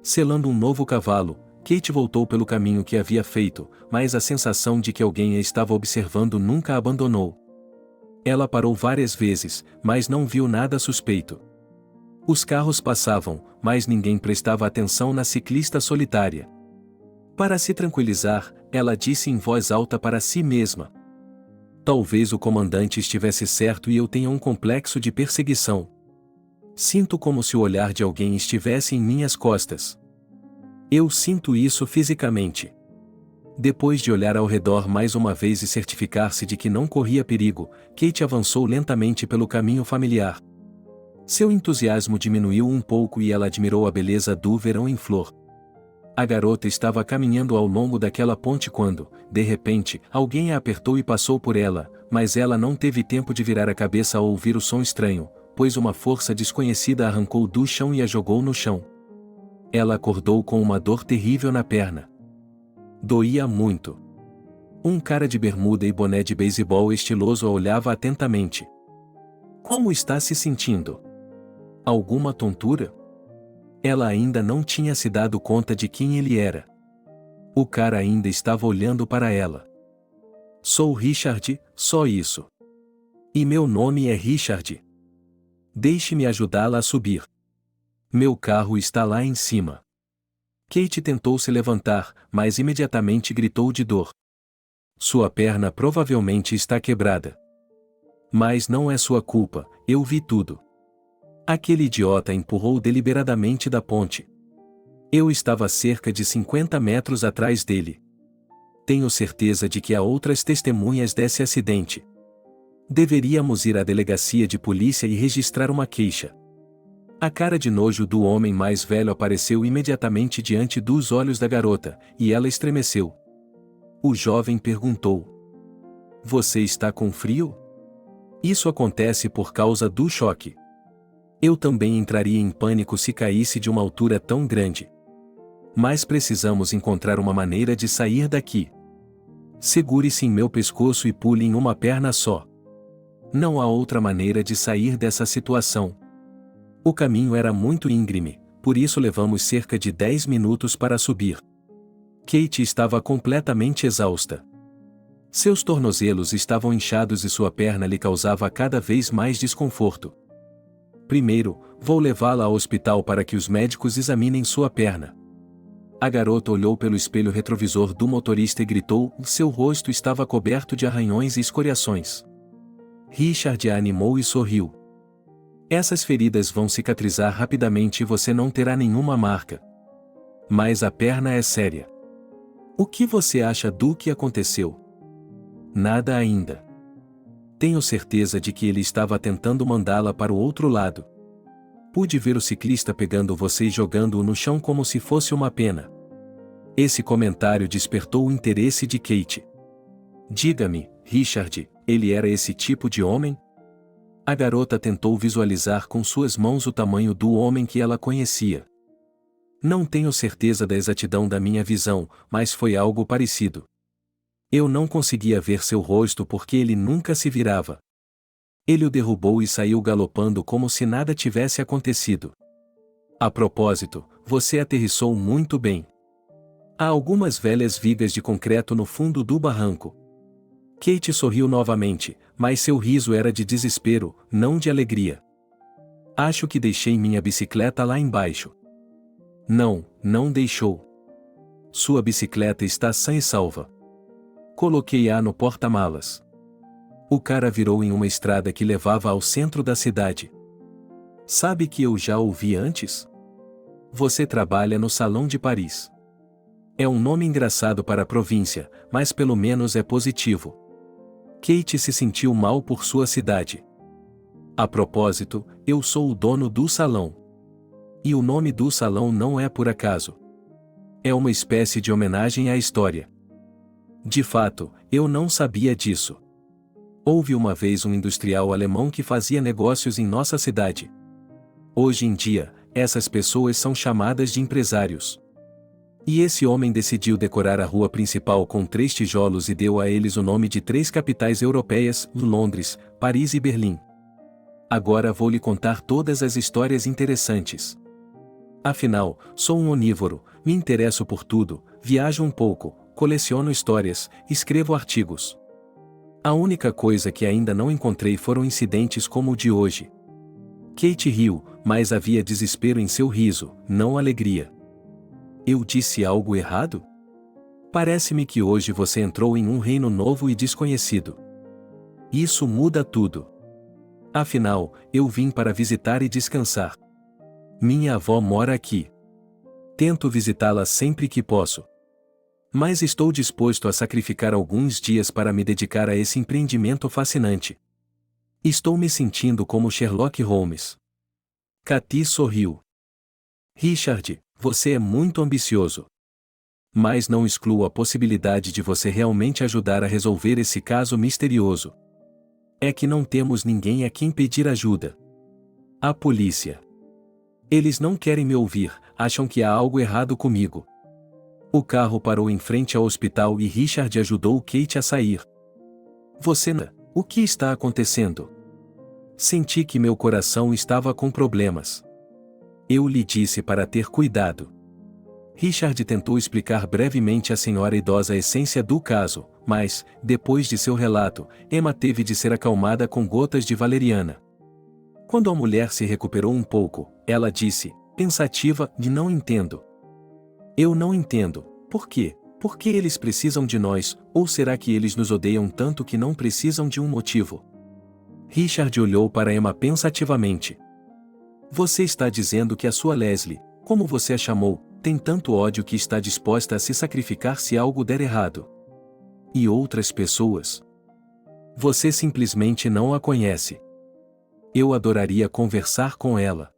Selando um novo cavalo, Kate voltou pelo caminho que havia feito, mas a sensação de que alguém a estava observando nunca a abandonou. Ela parou várias vezes, mas não viu nada suspeito. Os carros passavam, mas ninguém prestava atenção na ciclista solitária. Para se tranquilizar, ela disse em voz alta para si mesma: talvez o comandante estivesse certo e eu tenha um complexo de perseguição. Sinto como se o olhar de alguém estivesse em minhas costas. Eu sinto isso fisicamente. Depois de olhar ao redor mais uma vez e certificar-se de que não corria perigo, Kate avançou lentamente pelo caminho familiar. Seu entusiasmo diminuiu um pouco e ela admirou a beleza do verão em flor. A garota estava caminhando ao longo daquela ponte quando, de repente, alguém a apertou e passou por ela, mas ela não teve tempo de virar a cabeça ao ouvir o som estranho, pois uma força desconhecida a arrancou do chão e a jogou no chão. Ela acordou com uma dor terrível na perna. Doía muito. Um cara de bermuda e boné de beisebol estiloso a olhava atentamente. Como está se sentindo? Alguma tontura? Ela ainda não tinha se dado conta de quem ele era. O cara ainda estava olhando para ela. Sou Richard, só isso. E meu nome é Richard. Deixe-me ajudá-la a subir. Meu carro está lá em cima. Kate tentou se levantar, mas imediatamente gritou de dor. Sua perna provavelmente está quebrada. Mas não é sua culpa, eu vi tudo. Aquele idiota empurrou deliberadamente da ponte. Eu estava a cerca de 50 metros atrás dele. Tenho certeza de que há outras testemunhas desse acidente. Deveríamos ir à delegacia de polícia e registrar uma queixa. A cara de nojo do homem mais velho apareceu imediatamente diante dos olhos da garota, e ela estremeceu. O jovem perguntou: Você está com frio? Isso acontece por causa do choque. Eu também entraria em pânico se caísse de uma altura tão grande. Mas precisamos encontrar uma maneira de sair daqui. Segure-se em meu pescoço e pule em uma perna só. Não há outra maneira de sair dessa situação. O caminho era muito íngreme, por isso levamos cerca de 10 minutos para subir. Kate estava completamente exausta. Seus tornozelos estavam inchados e sua perna lhe causava cada vez mais desconforto. Primeiro, vou levá-la ao hospital para que os médicos examinem sua perna. A garota olhou pelo espelho retrovisor do motorista e gritou: seu rosto estava coberto de arranhões e escoriações. Richard a animou e sorriu. Essas feridas vão cicatrizar rapidamente e você não terá nenhuma marca. Mas a perna é séria. O que você acha do que aconteceu? Nada ainda. Tenho certeza de que ele estava tentando mandá-la para o outro lado. Pude ver o ciclista pegando você e jogando-o no chão como se fosse uma pena. Esse comentário despertou o interesse de Kate. Diga-me, Richard, ele era esse tipo de homem? A garota tentou visualizar com suas mãos o tamanho do homem que ela conhecia. Não tenho certeza da exatidão da minha visão, mas foi algo parecido. Eu não conseguia ver seu rosto porque ele nunca se virava. Ele o derrubou e saiu galopando como se nada tivesse acontecido. A propósito, você aterrissou muito bem. Há algumas velhas vigas de concreto no fundo do barranco. Kate sorriu novamente, mas seu riso era de desespero, não de alegria. Acho que deixei minha bicicleta lá embaixo. Não, não deixou. Sua bicicleta está sã e salva. Coloquei-a no porta-malas. O cara virou em uma estrada que levava ao centro da cidade. Sabe que eu já ouvi antes? Você trabalha no Salão de Paris. É um nome engraçado para a província, mas pelo menos é positivo. Kate se sentiu mal por sua cidade. A propósito, eu sou o dono do salão. E o nome do salão não é por acaso. É uma espécie de homenagem à história. De fato, eu não sabia disso. Houve uma vez um industrial alemão que fazia negócios em nossa cidade. Hoje em dia, essas pessoas são chamadas de empresários. E esse homem decidiu decorar a rua principal com 3 tijolos e deu a eles o nome de 3 capitais europeias, Londres, Paris e Berlim. Agora vou lhe contar todas as histórias interessantes. Afinal, sou um onívoro, me interesso por tudo, viajo um pouco, coleciono histórias, escrevo artigos. A única coisa que ainda não encontrei foram incidentes como o de hoje. Kate riu, mas havia desespero em seu riso, não alegria. Eu disse algo errado? Parece-me que hoje você entrou em um reino novo e desconhecido. Isso muda tudo. Afinal, eu vim para visitar e descansar. Minha avó mora aqui. Tento visitá-la sempre que posso. Mas estou disposto a sacrificar alguns dias para me dedicar a esse empreendimento fascinante. Estou me sentindo como Sherlock Holmes. Katy sorriu. Richard, você é muito ambicioso. Mas não excluo a possibilidade de você realmente ajudar a resolver esse caso misterioso. É que não temos ninguém a quem pedir ajuda. A polícia. Eles não querem me ouvir, acham que há algo errado comigo. O carro parou em frente ao hospital e Richard ajudou Kate a sair. Você não. O que está acontecendo? Senti que meu coração estava com problemas. Eu lhe disse para ter cuidado. Richard tentou explicar brevemente à senhora idosa a essência do caso, mas, depois de seu relato, Emma teve de ser acalmada com gotas de valeriana. Quando a mulher se recuperou um pouco, ela disse, pensativa, não entendo. Eu não entendo. Por quê? Por que eles precisam de nós, ou será que eles nos odeiam tanto que não precisam de um motivo? Richard olhou para Emma pensativamente. Você está dizendo que a sua Leslie, como você a chamou, tem tanto ódio que está disposta a se sacrificar se algo der errado. E outras pessoas? Você simplesmente não a conhece. Eu adoraria conversar com ela.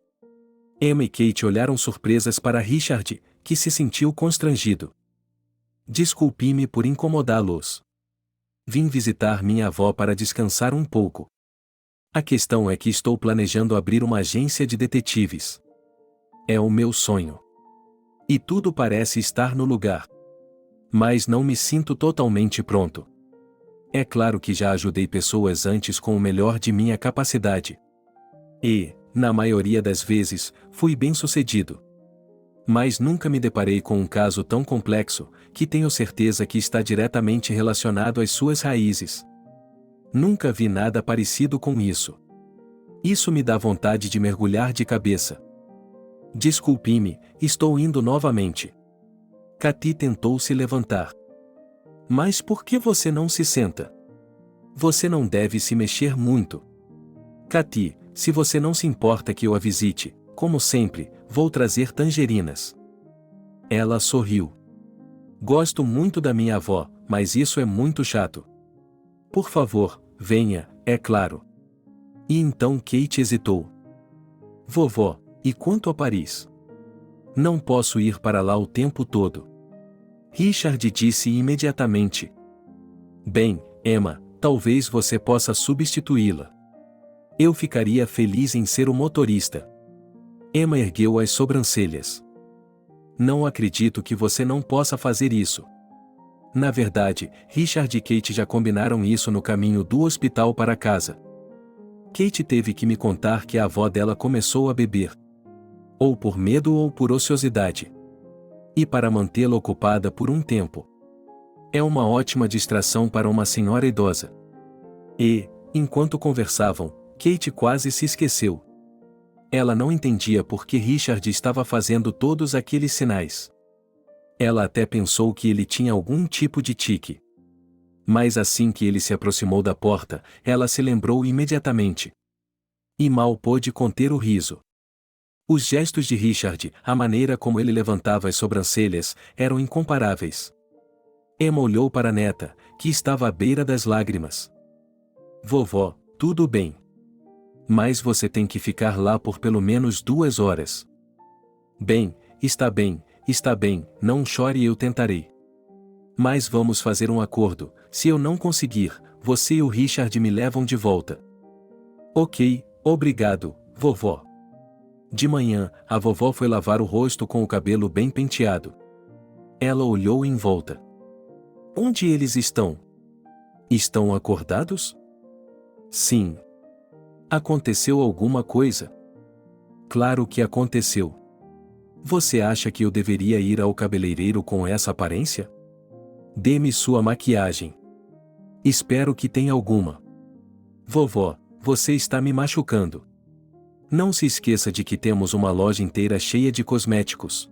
Emma e Kate olharam surpresas para Richard, que se sentiu constrangido. Desculpe-me por incomodá-los. Vim visitar minha avó para descansar um pouco. A questão é que estou planejando abrir uma agência de detetives. É o meu sonho. E tudo parece estar no lugar. Mas não me sinto totalmente pronto. É claro que já ajudei pessoas antes com o melhor de minha capacidade. E, na maioria das vezes, fui bem-sucedido. Mas nunca me deparei com um caso tão complexo, que tenho certeza que está diretamente relacionado às suas raízes. Nunca vi nada parecido com isso. Isso me dá vontade de mergulhar de cabeça. Desculpe-me, estou indo novamente. Katy tentou se levantar. Mas por que você não se senta? Você não deve se mexer muito. Katy, se você não se importa que eu a visite, como sempre, vou trazer tangerinas. Ela sorriu. Gosto muito da minha avó, mas isso é muito chato. Por favor, venha, é claro. E então Kate hesitou. Vovó, e quanto a Paris? Não posso ir para lá o tempo todo. Richard disse imediatamente. Bem, Emma, talvez você possa substituí-la. Eu ficaria feliz em ser o motorista. Emma ergueu as sobrancelhas. Não acredito que você não possa fazer isso. Na verdade, Richard e Kate já combinaram isso no caminho do hospital para casa. Kate teve que me contar que a avó dela começou a beber. Ou por medo ou por ociosidade. E para mantê-la ocupada por um tempo. É uma ótima distração para uma senhora idosa. E, enquanto conversavam, Kate quase se esqueceu. Ela não entendia por que Richard estava fazendo todos aqueles sinais. Ela até pensou que ele tinha algum tipo de tique. Mas assim que ele se aproximou da porta, ela se lembrou imediatamente. E mal pôde conter o riso. Os gestos de Richard, a maneira como ele levantava as sobrancelhas, eram incomparáveis. Emma olhou para a neta, que estava à beira das lágrimas. Vovó, tudo bem. Mas você tem que ficar lá por pelo menos 2 horas. Bem, não chore e eu tentarei. Mas vamos fazer um acordo, se eu não conseguir, você e o Richard me levam de volta. Ok, obrigado, vovó. De manhã, a vovó foi lavar o rosto com o cabelo bem penteado. Ela olhou em volta. Onde eles estão? Estão acordados? Sim. Aconteceu alguma coisa? Claro que aconteceu. Você acha que eu deveria ir ao cabeleireiro com essa aparência? Dê-me sua maquiagem. Espero que tenha alguma. Vovó, você está me machucando. Não se esqueça de que temos uma loja inteira cheia de cosméticos.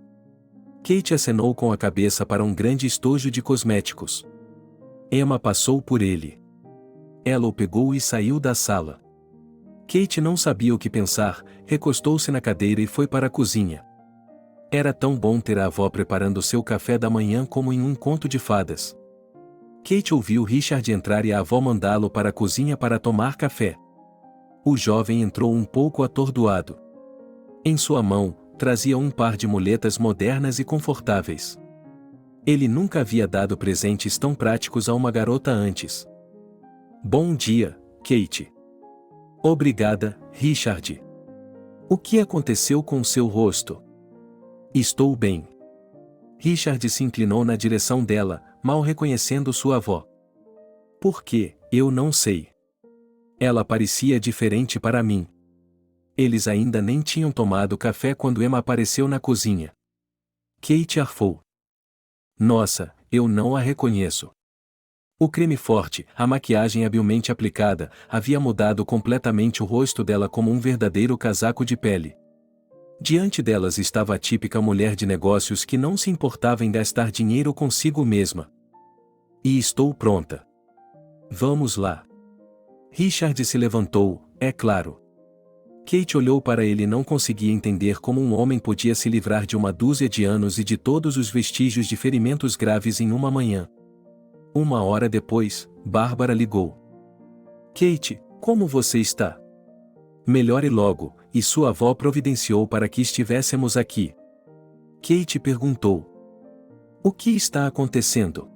Kate acenou com a cabeça para um grande estojo de cosméticos. Emma passou por ele. Ela o pegou e saiu da sala. Kate não sabia o que pensar, recostou-se na cadeira e foi para a cozinha. Era tão bom ter a avó preparando seu café da manhã como em um conto de fadas. Kate ouviu Richard entrar e a avó mandá-lo para a cozinha para tomar café. O jovem entrou um pouco atordoado. Em sua mão, trazia um par de muletas modernas e confortáveis. Ele nunca havia dado presentes tão práticos a uma garota antes. Bom dia, Kate. Obrigada, Richard. O que aconteceu com seu rosto? Estou bem. Richard se inclinou na direção dela, mal reconhecendo sua avó. Por quê? Eu não sei. Ela parecia diferente para mim. Eles ainda nem tinham tomado café quando Emma apareceu na cozinha. Kate arfou. Nossa, eu não a reconheço. O creme forte, a maquiagem habilmente aplicada, havia mudado completamente o rosto dela como um verdadeiro casaco de pele. Diante delas estava a típica mulher de negócios que não se importava em gastar dinheiro consigo mesma. E estou pronta. Vamos lá. Richard se levantou, é claro. Kate olhou para ele e não conseguia entender como um homem podia se livrar de uma dúzia de anos e de todos os vestígios de ferimentos graves em uma manhã. 1 hora depois, Bárbara ligou. Kate, como você está? Melhore logo, e sua avó providenciou para que estivéssemos aqui. Kate perguntou. O que está acontecendo?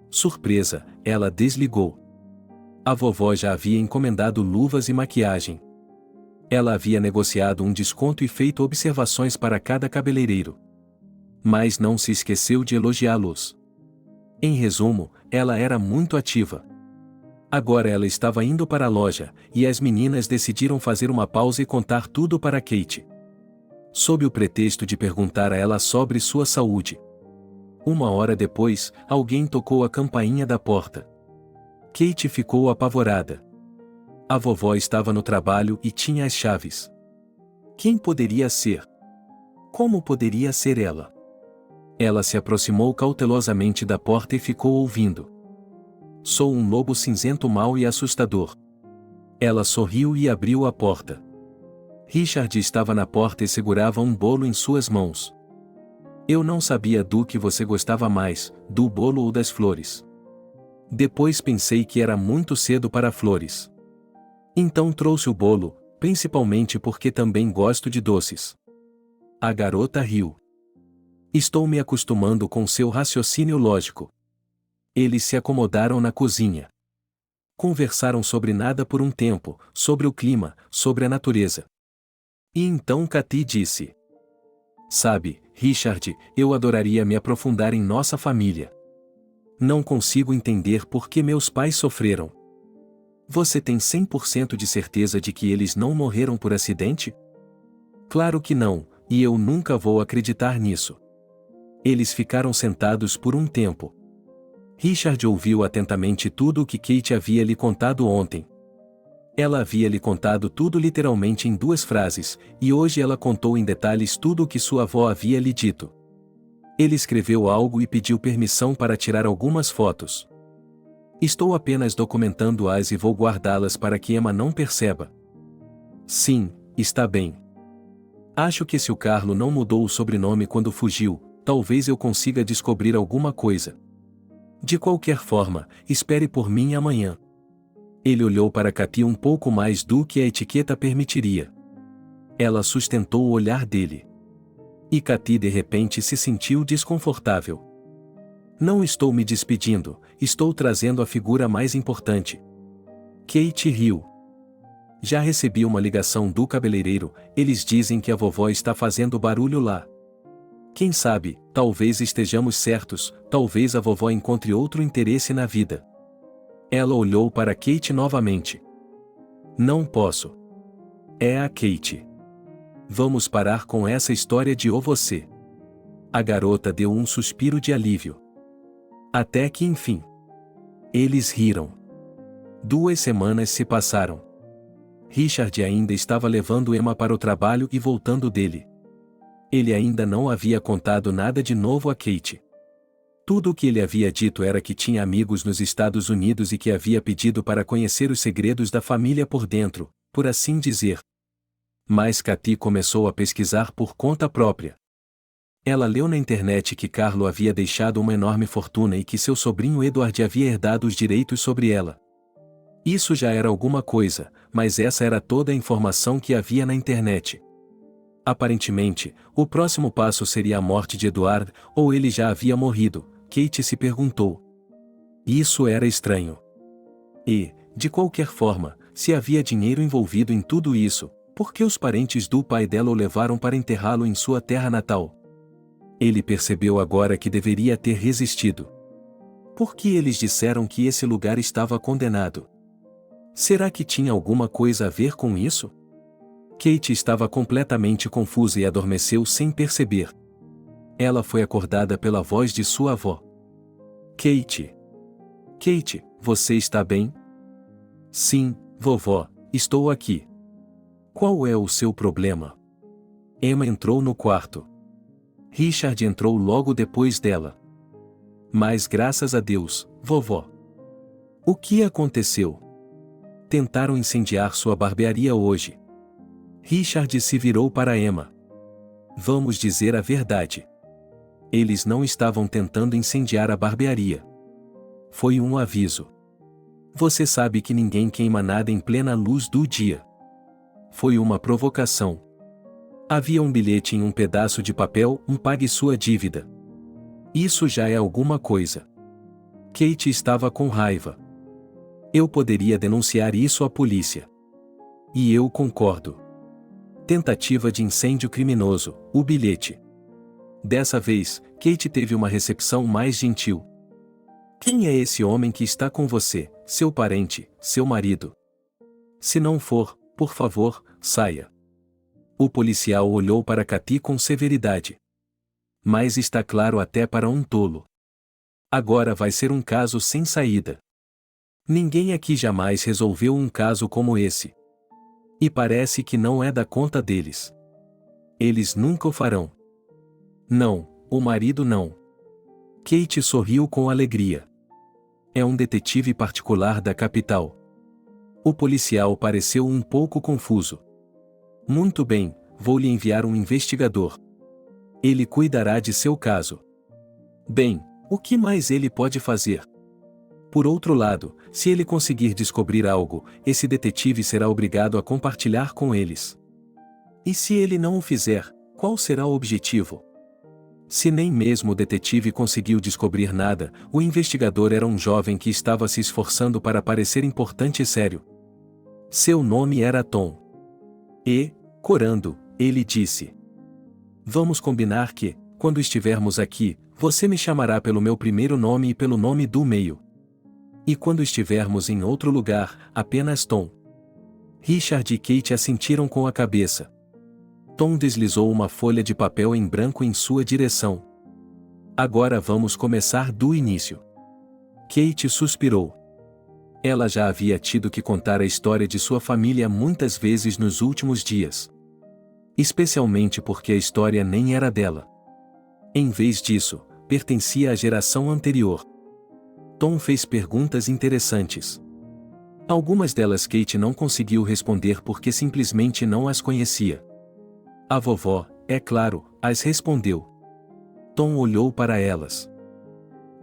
Surpresa, ela desligou. A vovó já havia encomendado luvas e maquiagem. Ela havia negociado um desconto e feito observações para cada cabeleireiro. Mas não se esqueceu de elogiá-los. Em resumo, ela era muito ativa. Agora ela estava indo para a loja, e as meninas decidiram fazer uma pausa e contar tudo para Kate. Sob o pretexto de perguntar a ela sobre sua saúde. 1 hora depois, alguém tocou a campainha da porta. Kate ficou apavorada. A vovó estava no trabalho e tinha as chaves. Quem poderia ser? Como poderia ser ela? Ela se aproximou cautelosamente da porta e ficou ouvindo. Sou um lobo cinzento mau e assustador. Ela sorriu e abriu a porta. Richard estava na porta e segurava um bolo em suas mãos. Eu não sabia do que você gostava mais, do bolo ou das flores. Depois pensei que era muito cedo para flores. Então trouxe o bolo, principalmente porque também gosto de doces. A garota riu. Estou me acostumando com seu raciocínio lógico. Eles se acomodaram na cozinha. Conversaram sobre nada por um tempo, sobre o clima, sobre a natureza. E então Katy disse: Sabe, Richard, eu adoraria me aprofundar em nossa família. Não consigo entender por que meus pais sofreram. Você tem 100% de certeza de que eles não morreram por acidente? Claro que não, e eu nunca vou acreditar nisso. Eles ficaram sentados por um tempo. Richard ouviu atentamente tudo o que Kate havia lhe contado ontem. Ela havia lhe contado tudo literalmente em 2 frases, e hoje ela contou em detalhes tudo o que sua avó havia lhe dito. Ele escreveu algo e pediu permissão para tirar algumas fotos. Estou apenas documentando-as e vou guardá-las para que Emma não perceba. Sim, está bem. Acho que se o Carlo não mudou o sobrenome quando fugiu, talvez eu consiga descobrir alguma coisa. De qualquer forma, espere por mim amanhã. Ele olhou para Katy um pouco mais do que a etiqueta permitiria. Ela sustentou o olhar dele. E Katy de repente se sentiu desconfortável. Não estou me despedindo, estou trazendo a figura mais importante. Kate riu. Já recebi uma ligação do cabeleireiro, eles dizem que a vovó está fazendo barulho lá. Quem sabe, talvez estejamos certos, talvez a vovó encontre outro interesse na vida. Ela olhou para Kate novamente. Não posso. É a Kate. Vamos parar com essa história de você. A garota deu um suspiro de alívio. Até que enfim. Eles riram. 2 semanas se passaram. Richard ainda estava levando Emma para o trabalho e voltando dele. Ele ainda não havia contado nada de novo a Kate. Tudo o que ele havia dito era que tinha amigos nos Estados Unidos e que havia pedido para conhecer os segredos da família por dentro, por assim dizer. Mas Katy começou a pesquisar por conta própria. Ela leu na internet que Carlo havia deixado uma enorme fortuna e que seu sobrinho Edward havia herdado os direitos sobre ela. Isso já era alguma coisa, mas essa era toda a informação que havia na internet. Aparentemente, o próximo passo seria a morte de Edward, ou ele já havia morrido, Kate se perguntou. Isso era estranho. E, de qualquer forma, se havia dinheiro envolvido em tudo isso, por que os parentes do pai dela o levaram para enterrá-lo em sua terra natal? Ele percebeu agora que deveria ter resistido. Por que eles disseram que esse lugar estava condenado? Será que tinha alguma coisa a ver com isso? Kate estava completamente confusa e adormeceu sem perceber. Ela foi acordada pela voz de sua avó. Kate. Kate, você está bem? Sim, vovó, estou aqui. Qual é o seu problema? Emma entrou no quarto. Richard entrou logo depois dela. Mas graças a Deus, vovó. O que aconteceu? Tentaram incendiar sua barbearia hoje. Richard se virou para Emma. Vamos dizer a verdade. Eles não estavam tentando incendiar a barbearia. Foi um aviso. Você sabe que ninguém queima nada em plena luz do dia. Foi uma provocação. Havia um bilhete em um pedaço de papel, pague sua dívida. Isso já é alguma coisa. Kate estava com raiva. Eu poderia denunciar isso à polícia. E eu concordo. Tentativa de incêndio criminoso, o bilhete. Dessa vez, Kate teve uma recepção mais gentil. Quem é esse homem que está com você, seu parente, seu marido? Se não for, por favor, saia. O policial olhou para Katy com severidade. Mas está claro até para um tolo. Agora vai ser um caso sem saída. Ninguém aqui jamais resolveu um caso como esse. E parece que não é da conta deles. Eles nunca o farão. Não, o marido não. Kate sorriu com alegria. É um detetive particular da capital. O policial pareceu um pouco confuso. Muito bem, vou lhe enviar um investigador. Ele cuidará de seu caso. Bem, o que mais ele pode fazer? Por outro lado, se ele conseguir descobrir algo, esse detetive será obrigado a compartilhar com eles. E se ele não o fizer, qual será o objetivo? Se nem mesmo o detetive conseguiu descobrir nada, o investigador era um jovem que estava se esforçando para parecer importante e sério. Seu nome era Tom. E, corando, ele disse: "Vamos combinar que, quando estivermos aqui, você me chamará pelo meu primeiro nome e pelo nome do meio. E quando estivermos em outro lugar, apenas Tom." Richard e Kate assentiram com a cabeça. Tom deslizou uma folha de papel em branco em sua direção. "Agora vamos começar do início." Kate suspirou. Ela já havia tido que contar a história de sua família muitas vezes nos últimos dias. Especialmente porque a história nem era dela. Em vez disso, pertencia à geração anterior. Tom fez perguntas interessantes. Algumas delas Kate não conseguiu responder porque simplesmente não as conhecia. A vovó, é claro, as respondeu. Tom olhou para elas.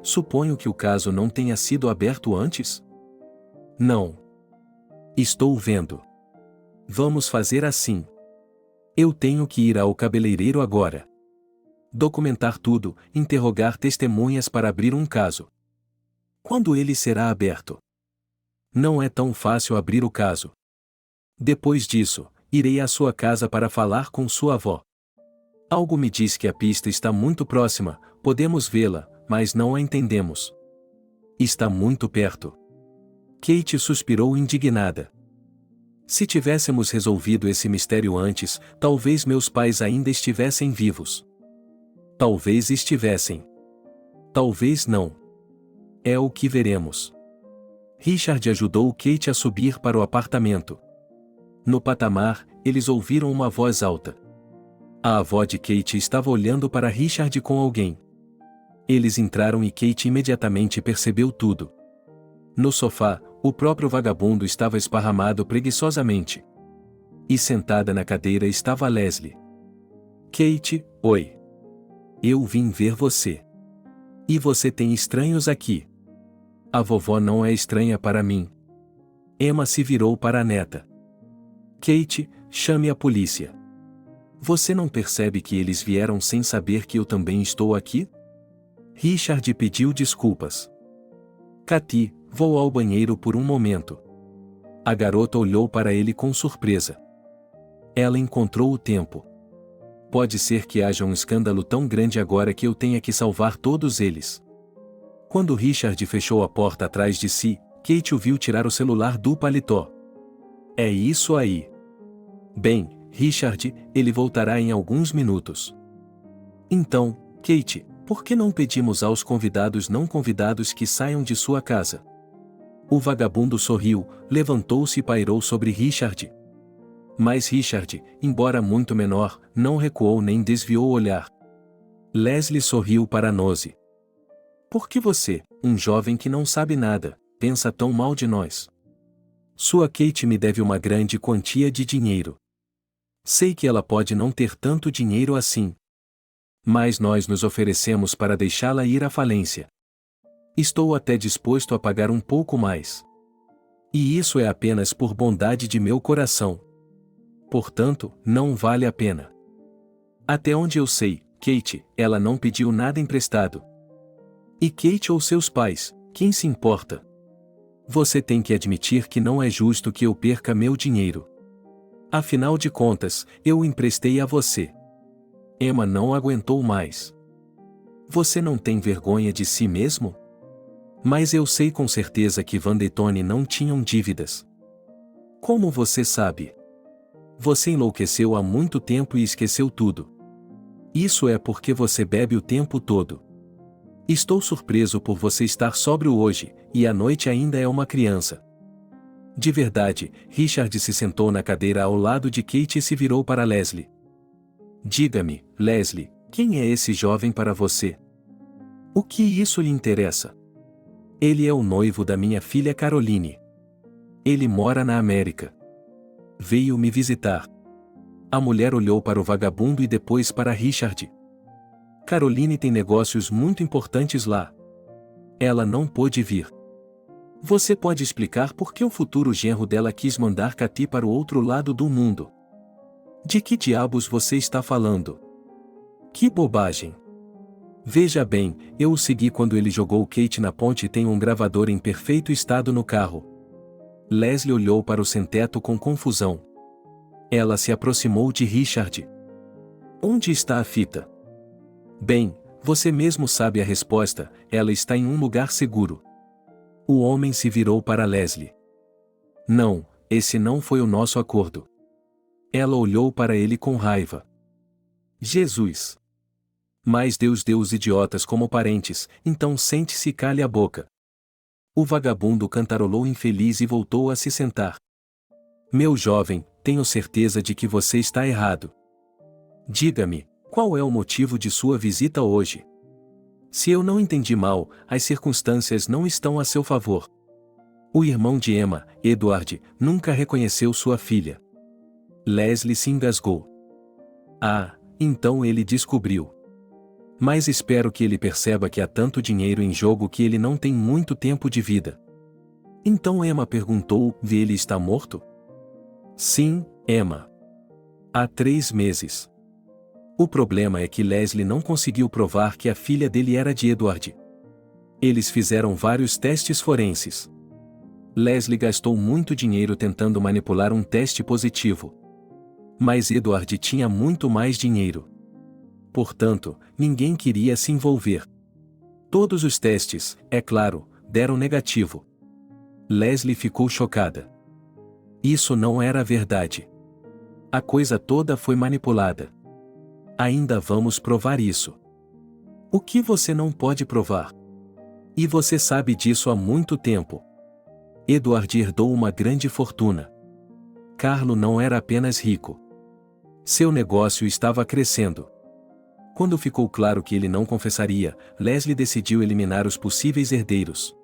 "Suponho que o caso não tenha sido aberto antes?" "Não. Estou vendo. Vamos fazer assim. Eu tenho que ir ao cabeleireiro agora. Documentar tudo, interrogar testemunhas para abrir um caso. Quando ele será aberto? Não é tão fácil abrir o caso. Depois disso, irei à sua casa para falar com sua avó. Algo me diz que a pista está muito próxima, podemos vê-la, mas não a entendemos. Está muito perto." Kate suspirou indignada. "Se tivéssemos resolvido esse mistério antes, talvez meus pais ainda estivessem vivos. Talvez estivessem. Talvez não. É o que veremos." Richard ajudou Kate a subir para o apartamento. No patamar, eles ouviram uma voz alta. A avó de Kate estava olhando para Richard com alguém. Eles entraram e Kate imediatamente percebeu tudo. No sofá, o próprio vagabundo estava esparramado preguiçosamente. E sentada na cadeira estava Leslie. "Kate, oi. Eu vim ver você. E você tem estranhos aqui." "A vovó não é estranha para mim." Emma se virou para a neta. "Kate, chame a polícia. Você não percebe que eles vieram sem saber que eu também estou aqui?" Richard pediu desculpas. "Cathy, vou ao banheiro por um momento." A garota olhou para ele com surpresa. Ela encontrou o tempo. Pode ser que haja um escândalo tão grande agora que eu tenha que salvar todos eles. Quando Richard fechou a porta atrás de si, Kate o viu tirar o celular do paletó. "É isso aí." "Bem, Richard, ele voltará em alguns minutos." "Então, Kate, por que não pedimos aos convidados não convidados que saiam de sua casa?" O vagabundo sorriu, levantou-se e pairou sobre Richard. Mas Richard, embora muito menor, não recuou nem desviou o olhar. Leslie sorriu para Nosy. "Por que você, um jovem que não sabe nada, pensa tão mal de nós? Sua Kate me deve uma grande quantia de dinheiro. Sei que ela pode não ter tanto dinheiro assim. Mas nós nos oferecemos para deixá-la ir à falência. Estou até disposto a pagar um pouco mais. E isso é apenas por bondade de meu coração. Portanto, não vale a pena." "Até onde eu sei, Kate, ela não pediu nada emprestado." "E Kate ou seus pais, quem se importa? Você tem que admitir que não é justo que eu perca meu dinheiro. Afinal de contas, eu o emprestei a você." Emma não aguentou mais. "Você não tem vergonha de si mesmo? Mas eu sei com certeza que Wanda e Tony não tinham dívidas." "Como você sabe? Você enlouqueceu há muito tempo e esqueceu tudo. Isso é porque você bebe o tempo todo. Estou surpreso por você estar sóbrio hoje, e à noite ainda é uma criança." De verdade, Richard se sentou na cadeira ao lado de Kate e se virou para Leslie. "Diga-me, Leslie, quem é esse jovem para você? O que isso lhe interessa?" "Ele é o noivo da minha filha Caroline. Ele mora na América. Veio me visitar." A mulher olhou para o vagabundo e depois para Richard. "Caroline tem negócios muito importantes lá. Ela não pôde vir." Você pode explicar por que o futuro genro dela quis mandar Katy para o outro lado do mundo? De que diabos você está falando? Que bobagem! Veja bem, eu o segui quando ele jogou Kate na ponte e tem um gravador em perfeito estado no carro. Leslie olhou para o sem-teto com confusão. Ela se aproximou de Richard. Onde está a fita? Bem, você mesmo sabe a resposta, ela está em um lugar seguro. O homem se virou para Leslie. Não, esse não foi o nosso acordo. Ela olhou para ele com raiva. Jesus! Mas Deus deu os idiotas como parentes, então sente-se e cale a boca. O vagabundo cantarolou infeliz e voltou a se sentar. Meu jovem, tenho certeza de que você está errado. Diga-me, qual é o motivo de sua visita hoje? Se eu não entendi mal, as circunstâncias não estão a seu favor. O irmão de Emma, Edward, nunca reconheceu sua filha. Leslie se engasgou. Ah, então ele descobriu. Mas espero que ele perceba que há tanto dinheiro em jogo que ele não tem muito tempo de vida. Então Emma perguntou: ele está morto? Sim, Emma. Há 3 meses. O problema é que Leslie não conseguiu provar que a filha dele era de Edward. Eles fizeram vários testes forenses. Leslie gastou muito dinheiro tentando manipular um teste positivo. Mas Edward tinha muito mais dinheiro. Portanto, ninguém queria se envolver. Todos os testes, é claro, deram negativo. Leslie ficou chocada. Isso não era verdade. A coisa toda foi manipulada. Ainda vamos provar isso. O que você não pode provar? E você sabe disso há muito tempo. Edward herdou uma grande fortuna. Carlo não era apenas rico. Seu negócio estava crescendo. Quando ficou claro que ele não confessaria, Leslie decidiu eliminar os possíveis herdeiros.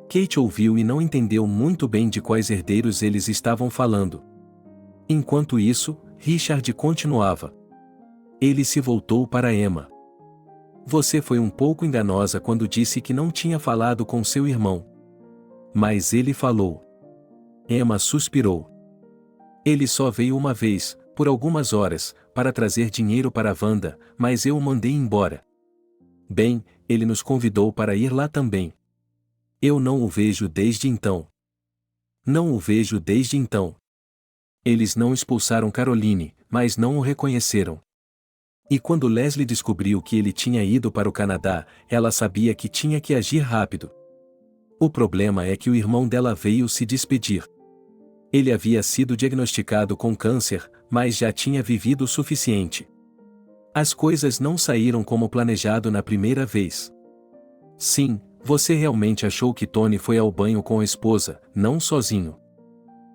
Kate ouviu e não entendeu muito bem de quais herdeiros eles estavam falando. Enquanto isso, Richard continuava. Ele se voltou para Emma. Você foi um pouco enganosa quando disse que não tinha falado com seu irmão. Mas ele falou. Emma suspirou. Ele só veio uma vez, por algumas horas, para trazer dinheiro para Wanda, mas eu o mandei embora. Bem, ele nos convidou para ir lá também. Eu não o vejo desde então. Não o vejo desde então. Eles não expulsaram Caroline, mas não o reconheceram. E quando Leslie descobriu que ele tinha ido para o Canadá, ela sabia que tinha que agir rápido. O problema é que o irmão dela veio se despedir. Ele havia sido diagnosticado com câncer, mas já tinha vivido o suficiente. As coisas não saíram como planejado na primeira vez. Sim, você realmente achou que Tony foi ao banho com a esposa, não sozinho.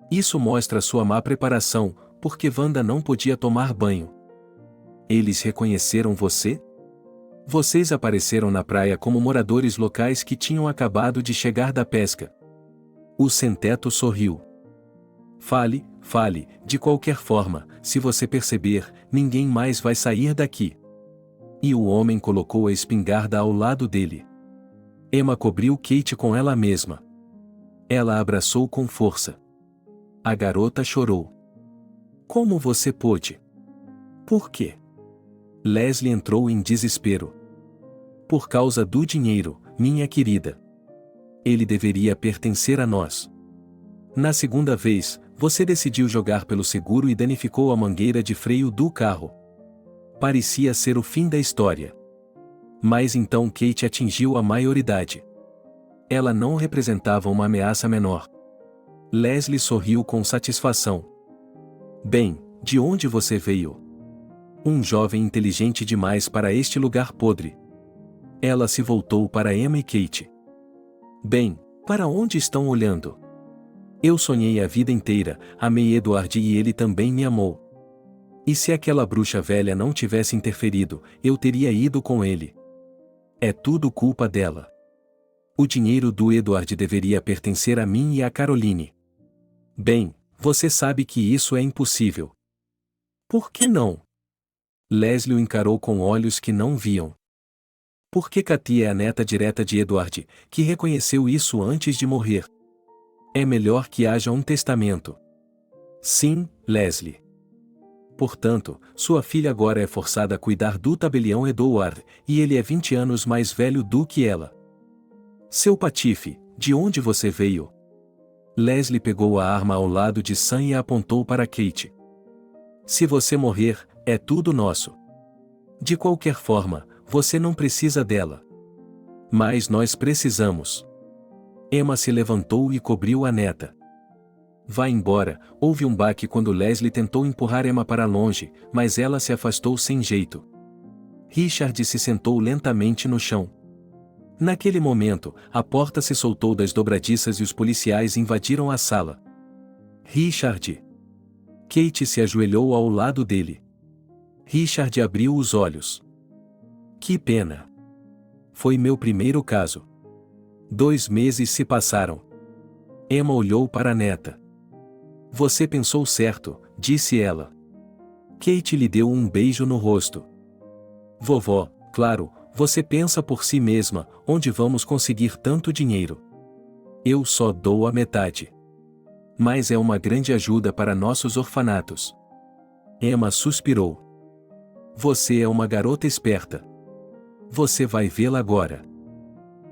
Isso mostra sua má preparação, porque Wanda não podia tomar banho. Eles reconheceram você? Vocês apareceram na praia como moradores locais que tinham acabado de chegar da pesca. O sem-teto sorriu. Fale, de qualquer forma, se você perceber, ninguém mais vai sair daqui. E o homem colocou a espingarda ao lado dele. Emma cobriu Kate com ela mesma. Ela a abraçou com força. A garota chorou. Como você pôde? Por quê? Leslie entrou em desespero. Por causa do dinheiro, minha querida. Ele deveria pertencer a nós. Na segunda vez, você decidiu jogar pelo seguro e danificou a mangueira de freio do carro. Parecia ser o fim da história. Mas então Kate atingiu a maioridade. Ela não representava uma ameaça menor. Leslie sorriu com satisfação. Bem, de onde você veio? Um jovem inteligente demais para este lugar podre. Ela se voltou para Emma e Kate. Bem, para onde estão olhando? Eu sonhei a vida inteira, amei Edward e ele também me amou. E se aquela bruxa velha não tivesse interferido, eu teria ido com ele. É tudo culpa dela. O dinheiro do Edward deveria pertencer a mim e a Caroline. Bem, você sabe que isso é impossível. Por que não? Leslie o encarou com olhos que não viam. Porque Katie é a neta direta de Edward, que reconheceu isso antes de morrer. É melhor que haja um testamento. Sim, Leslie. Portanto, sua filha agora é forçada a cuidar do tabelião Edward, e ele é 20 anos mais velho do que ela. Seu patife, de onde você veio? Leslie pegou a arma ao lado de Sam e a apontou para Kate. Se você morrer, é tudo nosso. De qualquer forma, você não precisa dela. Mas nós precisamos. Emma se levantou e cobriu a neta. Vá embora. Houve um baque quando Leslie tentou empurrar Emma para longe, mas ela se afastou sem jeito. Richard se sentou lentamente no chão. Naquele momento, a porta se soltou das dobradiças e os policiais invadiram a sala. Richard. Kate se ajoelhou ao lado dele. Richard abriu os olhos. Que pena. Foi meu primeiro caso. 2 meses se passaram. Emma olhou para a neta. Você pensou certo, disse ela. Kate lhe deu um beijo no rosto. Vovó, claro, você pensa por si mesma, onde vamos conseguir tanto dinheiro? Eu só dou a metade. Mas é uma grande ajuda para nossos orfanatos. Emma suspirou. Você é uma garota esperta. Você vai vê-la agora.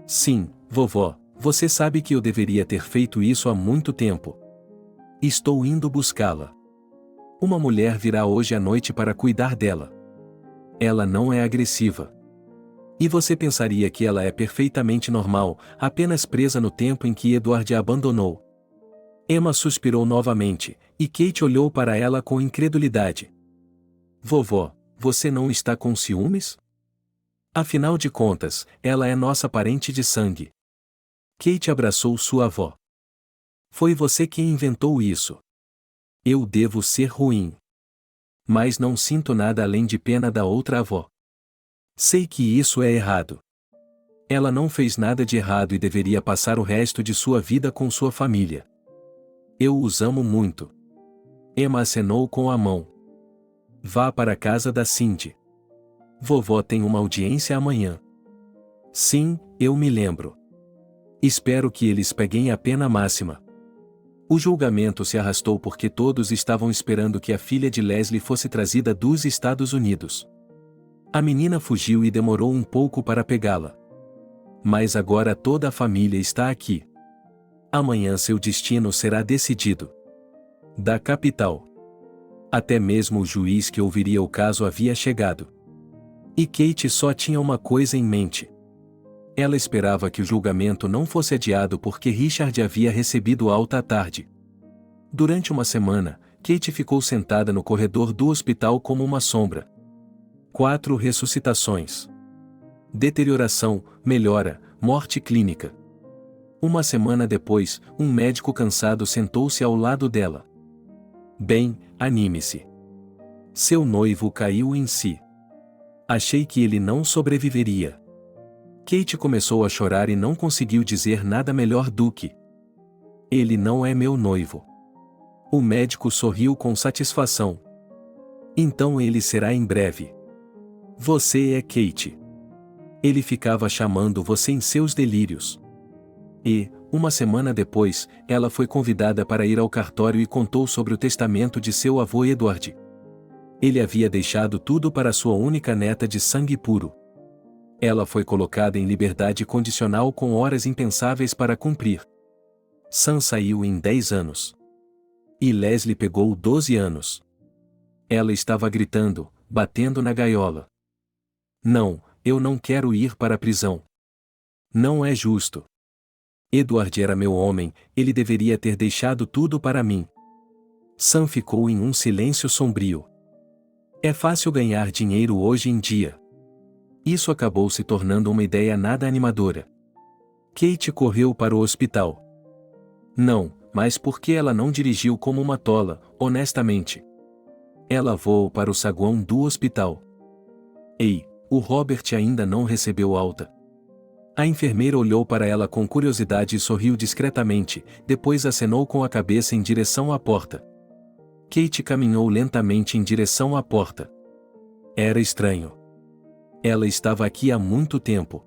Sim, vovó, você sabe que eu deveria ter feito isso há muito tempo. Estou indo buscá-la. Uma mulher virá hoje à noite para cuidar dela. Ela não é agressiva. E você pensaria que ela é perfeitamente normal, apenas presa no tempo em que Edward a abandonou. Emma suspirou novamente, e Kate olhou para ela com incredulidade. Vovó, você não está com ciúmes? Afinal de contas, ela é nossa parente de sangue. Kate abraçou sua avó. Foi você quem inventou isso. Eu devo ser ruim. Mas não sinto nada além de pena da outra avó. Sei que isso é errado. Ela não fez nada de errado e deveria passar o resto de sua vida com sua família. Eu os amo muito. Emma acenou com a mão. Vá para a casa da Cindy. Vovó tem uma audiência amanhã. Sim, eu me lembro. Espero que eles peguem a pena máxima. O julgamento se arrastou porque todos estavam esperando que a filha de Leslie fosse trazida dos Estados Unidos. A menina fugiu e demorou um pouco para pegá-la. Mas agora toda a família está aqui. Amanhã seu destino será decidido. Da capital. Até mesmo o juiz que ouviria o caso havia chegado. E Kate só tinha uma coisa em mente. Ela esperava que o julgamento não fosse adiado porque Richard havia recebido alta à tarde. Durante uma semana, Kate ficou sentada no corredor do hospital como uma sombra. 4 ressuscitações. Deterioração, melhora, morte clínica. Uma semana depois, um médico cansado sentou-se ao lado dela. Bem, anime-se. Seu noivo caiu em si. Achei que ele não sobreviveria. Kate começou a chorar e não conseguiu dizer nada melhor do que: ele não é meu noivo. O médico sorriu com satisfação. Então ele será em breve. Você é Kate. Ele ficava chamando você em seus delírios. E, uma semana depois, ela foi convidada para ir ao cartório e contou sobre o testamento de seu avô Edward. Ele havia deixado tudo para sua única neta de sangue puro. Ela foi colocada em liberdade condicional com horas impensáveis para cumprir. Sam saiu em 10 anos. E Leslie pegou 12 anos. Ela estava gritando, batendo na gaiola. Não, eu não quero ir para a prisão. Não é justo. Edward era meu homem, ele deveria ter deixado tudo para mim. Sam ficou em um silêncio sombrio. É fácil ganhar dinheiro hoje em dia. Isso acabou se tornando uma ideia nada animadora. Kate correu para o hospital. Não, mas por que ela não dirigiu como uma tola, honestamente? Ela voou para o saguão do hospital. Ei, o Robert ainda não recebeu alta. A enfermeira olhou para ela com curiosidade e sorriu discretamente, depois acenou com a cabeça em direção à porta. Kate caminhou lentamente em direção à porta. Era estranho. Ela estava aqui há muito tempo.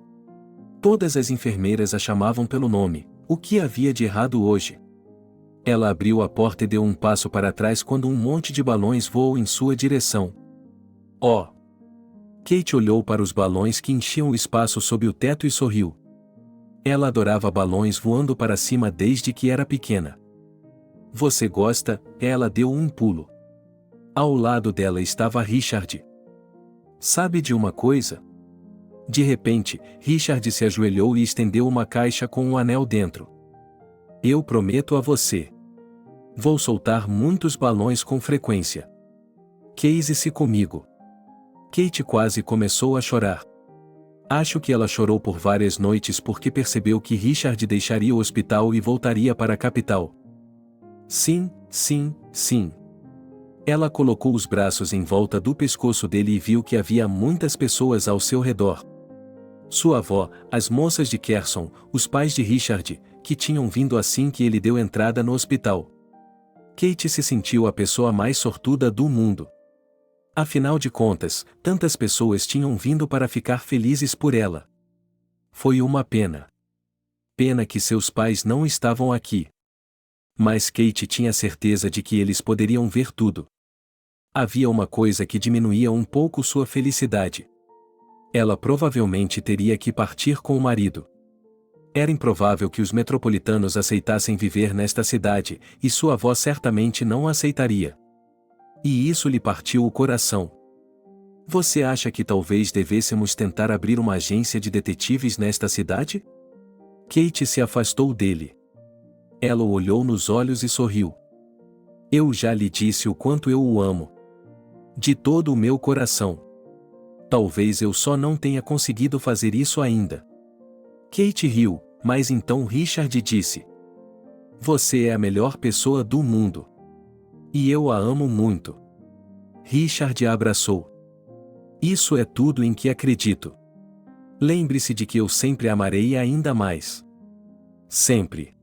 Todas as enfermeiras a chamavam pelo nome. O que havia de errado hoje? Ela abriu a porta e deu um passo para trás quando um monte de balões voou em sua direção. Oh! Kate olhou para os balões que enchiam o espaço sob o teto e sorriu. Ela adorava balões voando para cima desde que era pequena. Você gosta? Ela deu um pulo. Ao lado dela estava Richard. Sabe de uma coisa? De repente, Richard se ajoelhou e estendeu uma caixa com um anel dentro. Eu prometo a você. Vou soltar muitos balões com frequência. Case-se comigo. Kate quase começou a chorar. Acho que ela chorou por várias noites porque percebeu que Richard deixaria o hospital e voltaria para a capital. Sim, sim, sim. Ela colocou os braços em volta do pescoço dele e viu que havia muitas pessoas ao seu redor. Sua avó, as moças de Carson, os pais de Richard, que tinham vindo assim que ele deu entrada no hospital. Kate se sentiu a pessoa mais sortuda do mundo. Afinal de contas, tantas pessoas tinham vindo para ficar felizes por ela. Foi uma pena. Pena que seus pais não estavam aqui. Mas Kate tinha certeza de que eles poderiam ver tudo. Havia uma coisa que diminuía um pouco sua felicidade. Ela provavelmente teria que partir com o marido. Era improvável que os metropolitanos aceitassem viver nesta cidade, e sua avó certamente não aceitaria. E isso lhe partiu o coração. Você acha que talvez devêssemos tentar abrir uma agência de detetives nesta cidade? Kate se afastou dele. Ela o olhou nos olhos e sorriu. Eu já lhe disse o quanto eu o amo. De todo o meu coração. Talvez eu só não tenha conseguido fazer isso ainda. Kate riu, mas então Richard disse: Você é a melhor pessoa do mundo. E eu a amo muito. Richard a abraçou. Isso é tudo em que acredito. Lembre-se de que eu sempre a amarei ainda mais. Sempre.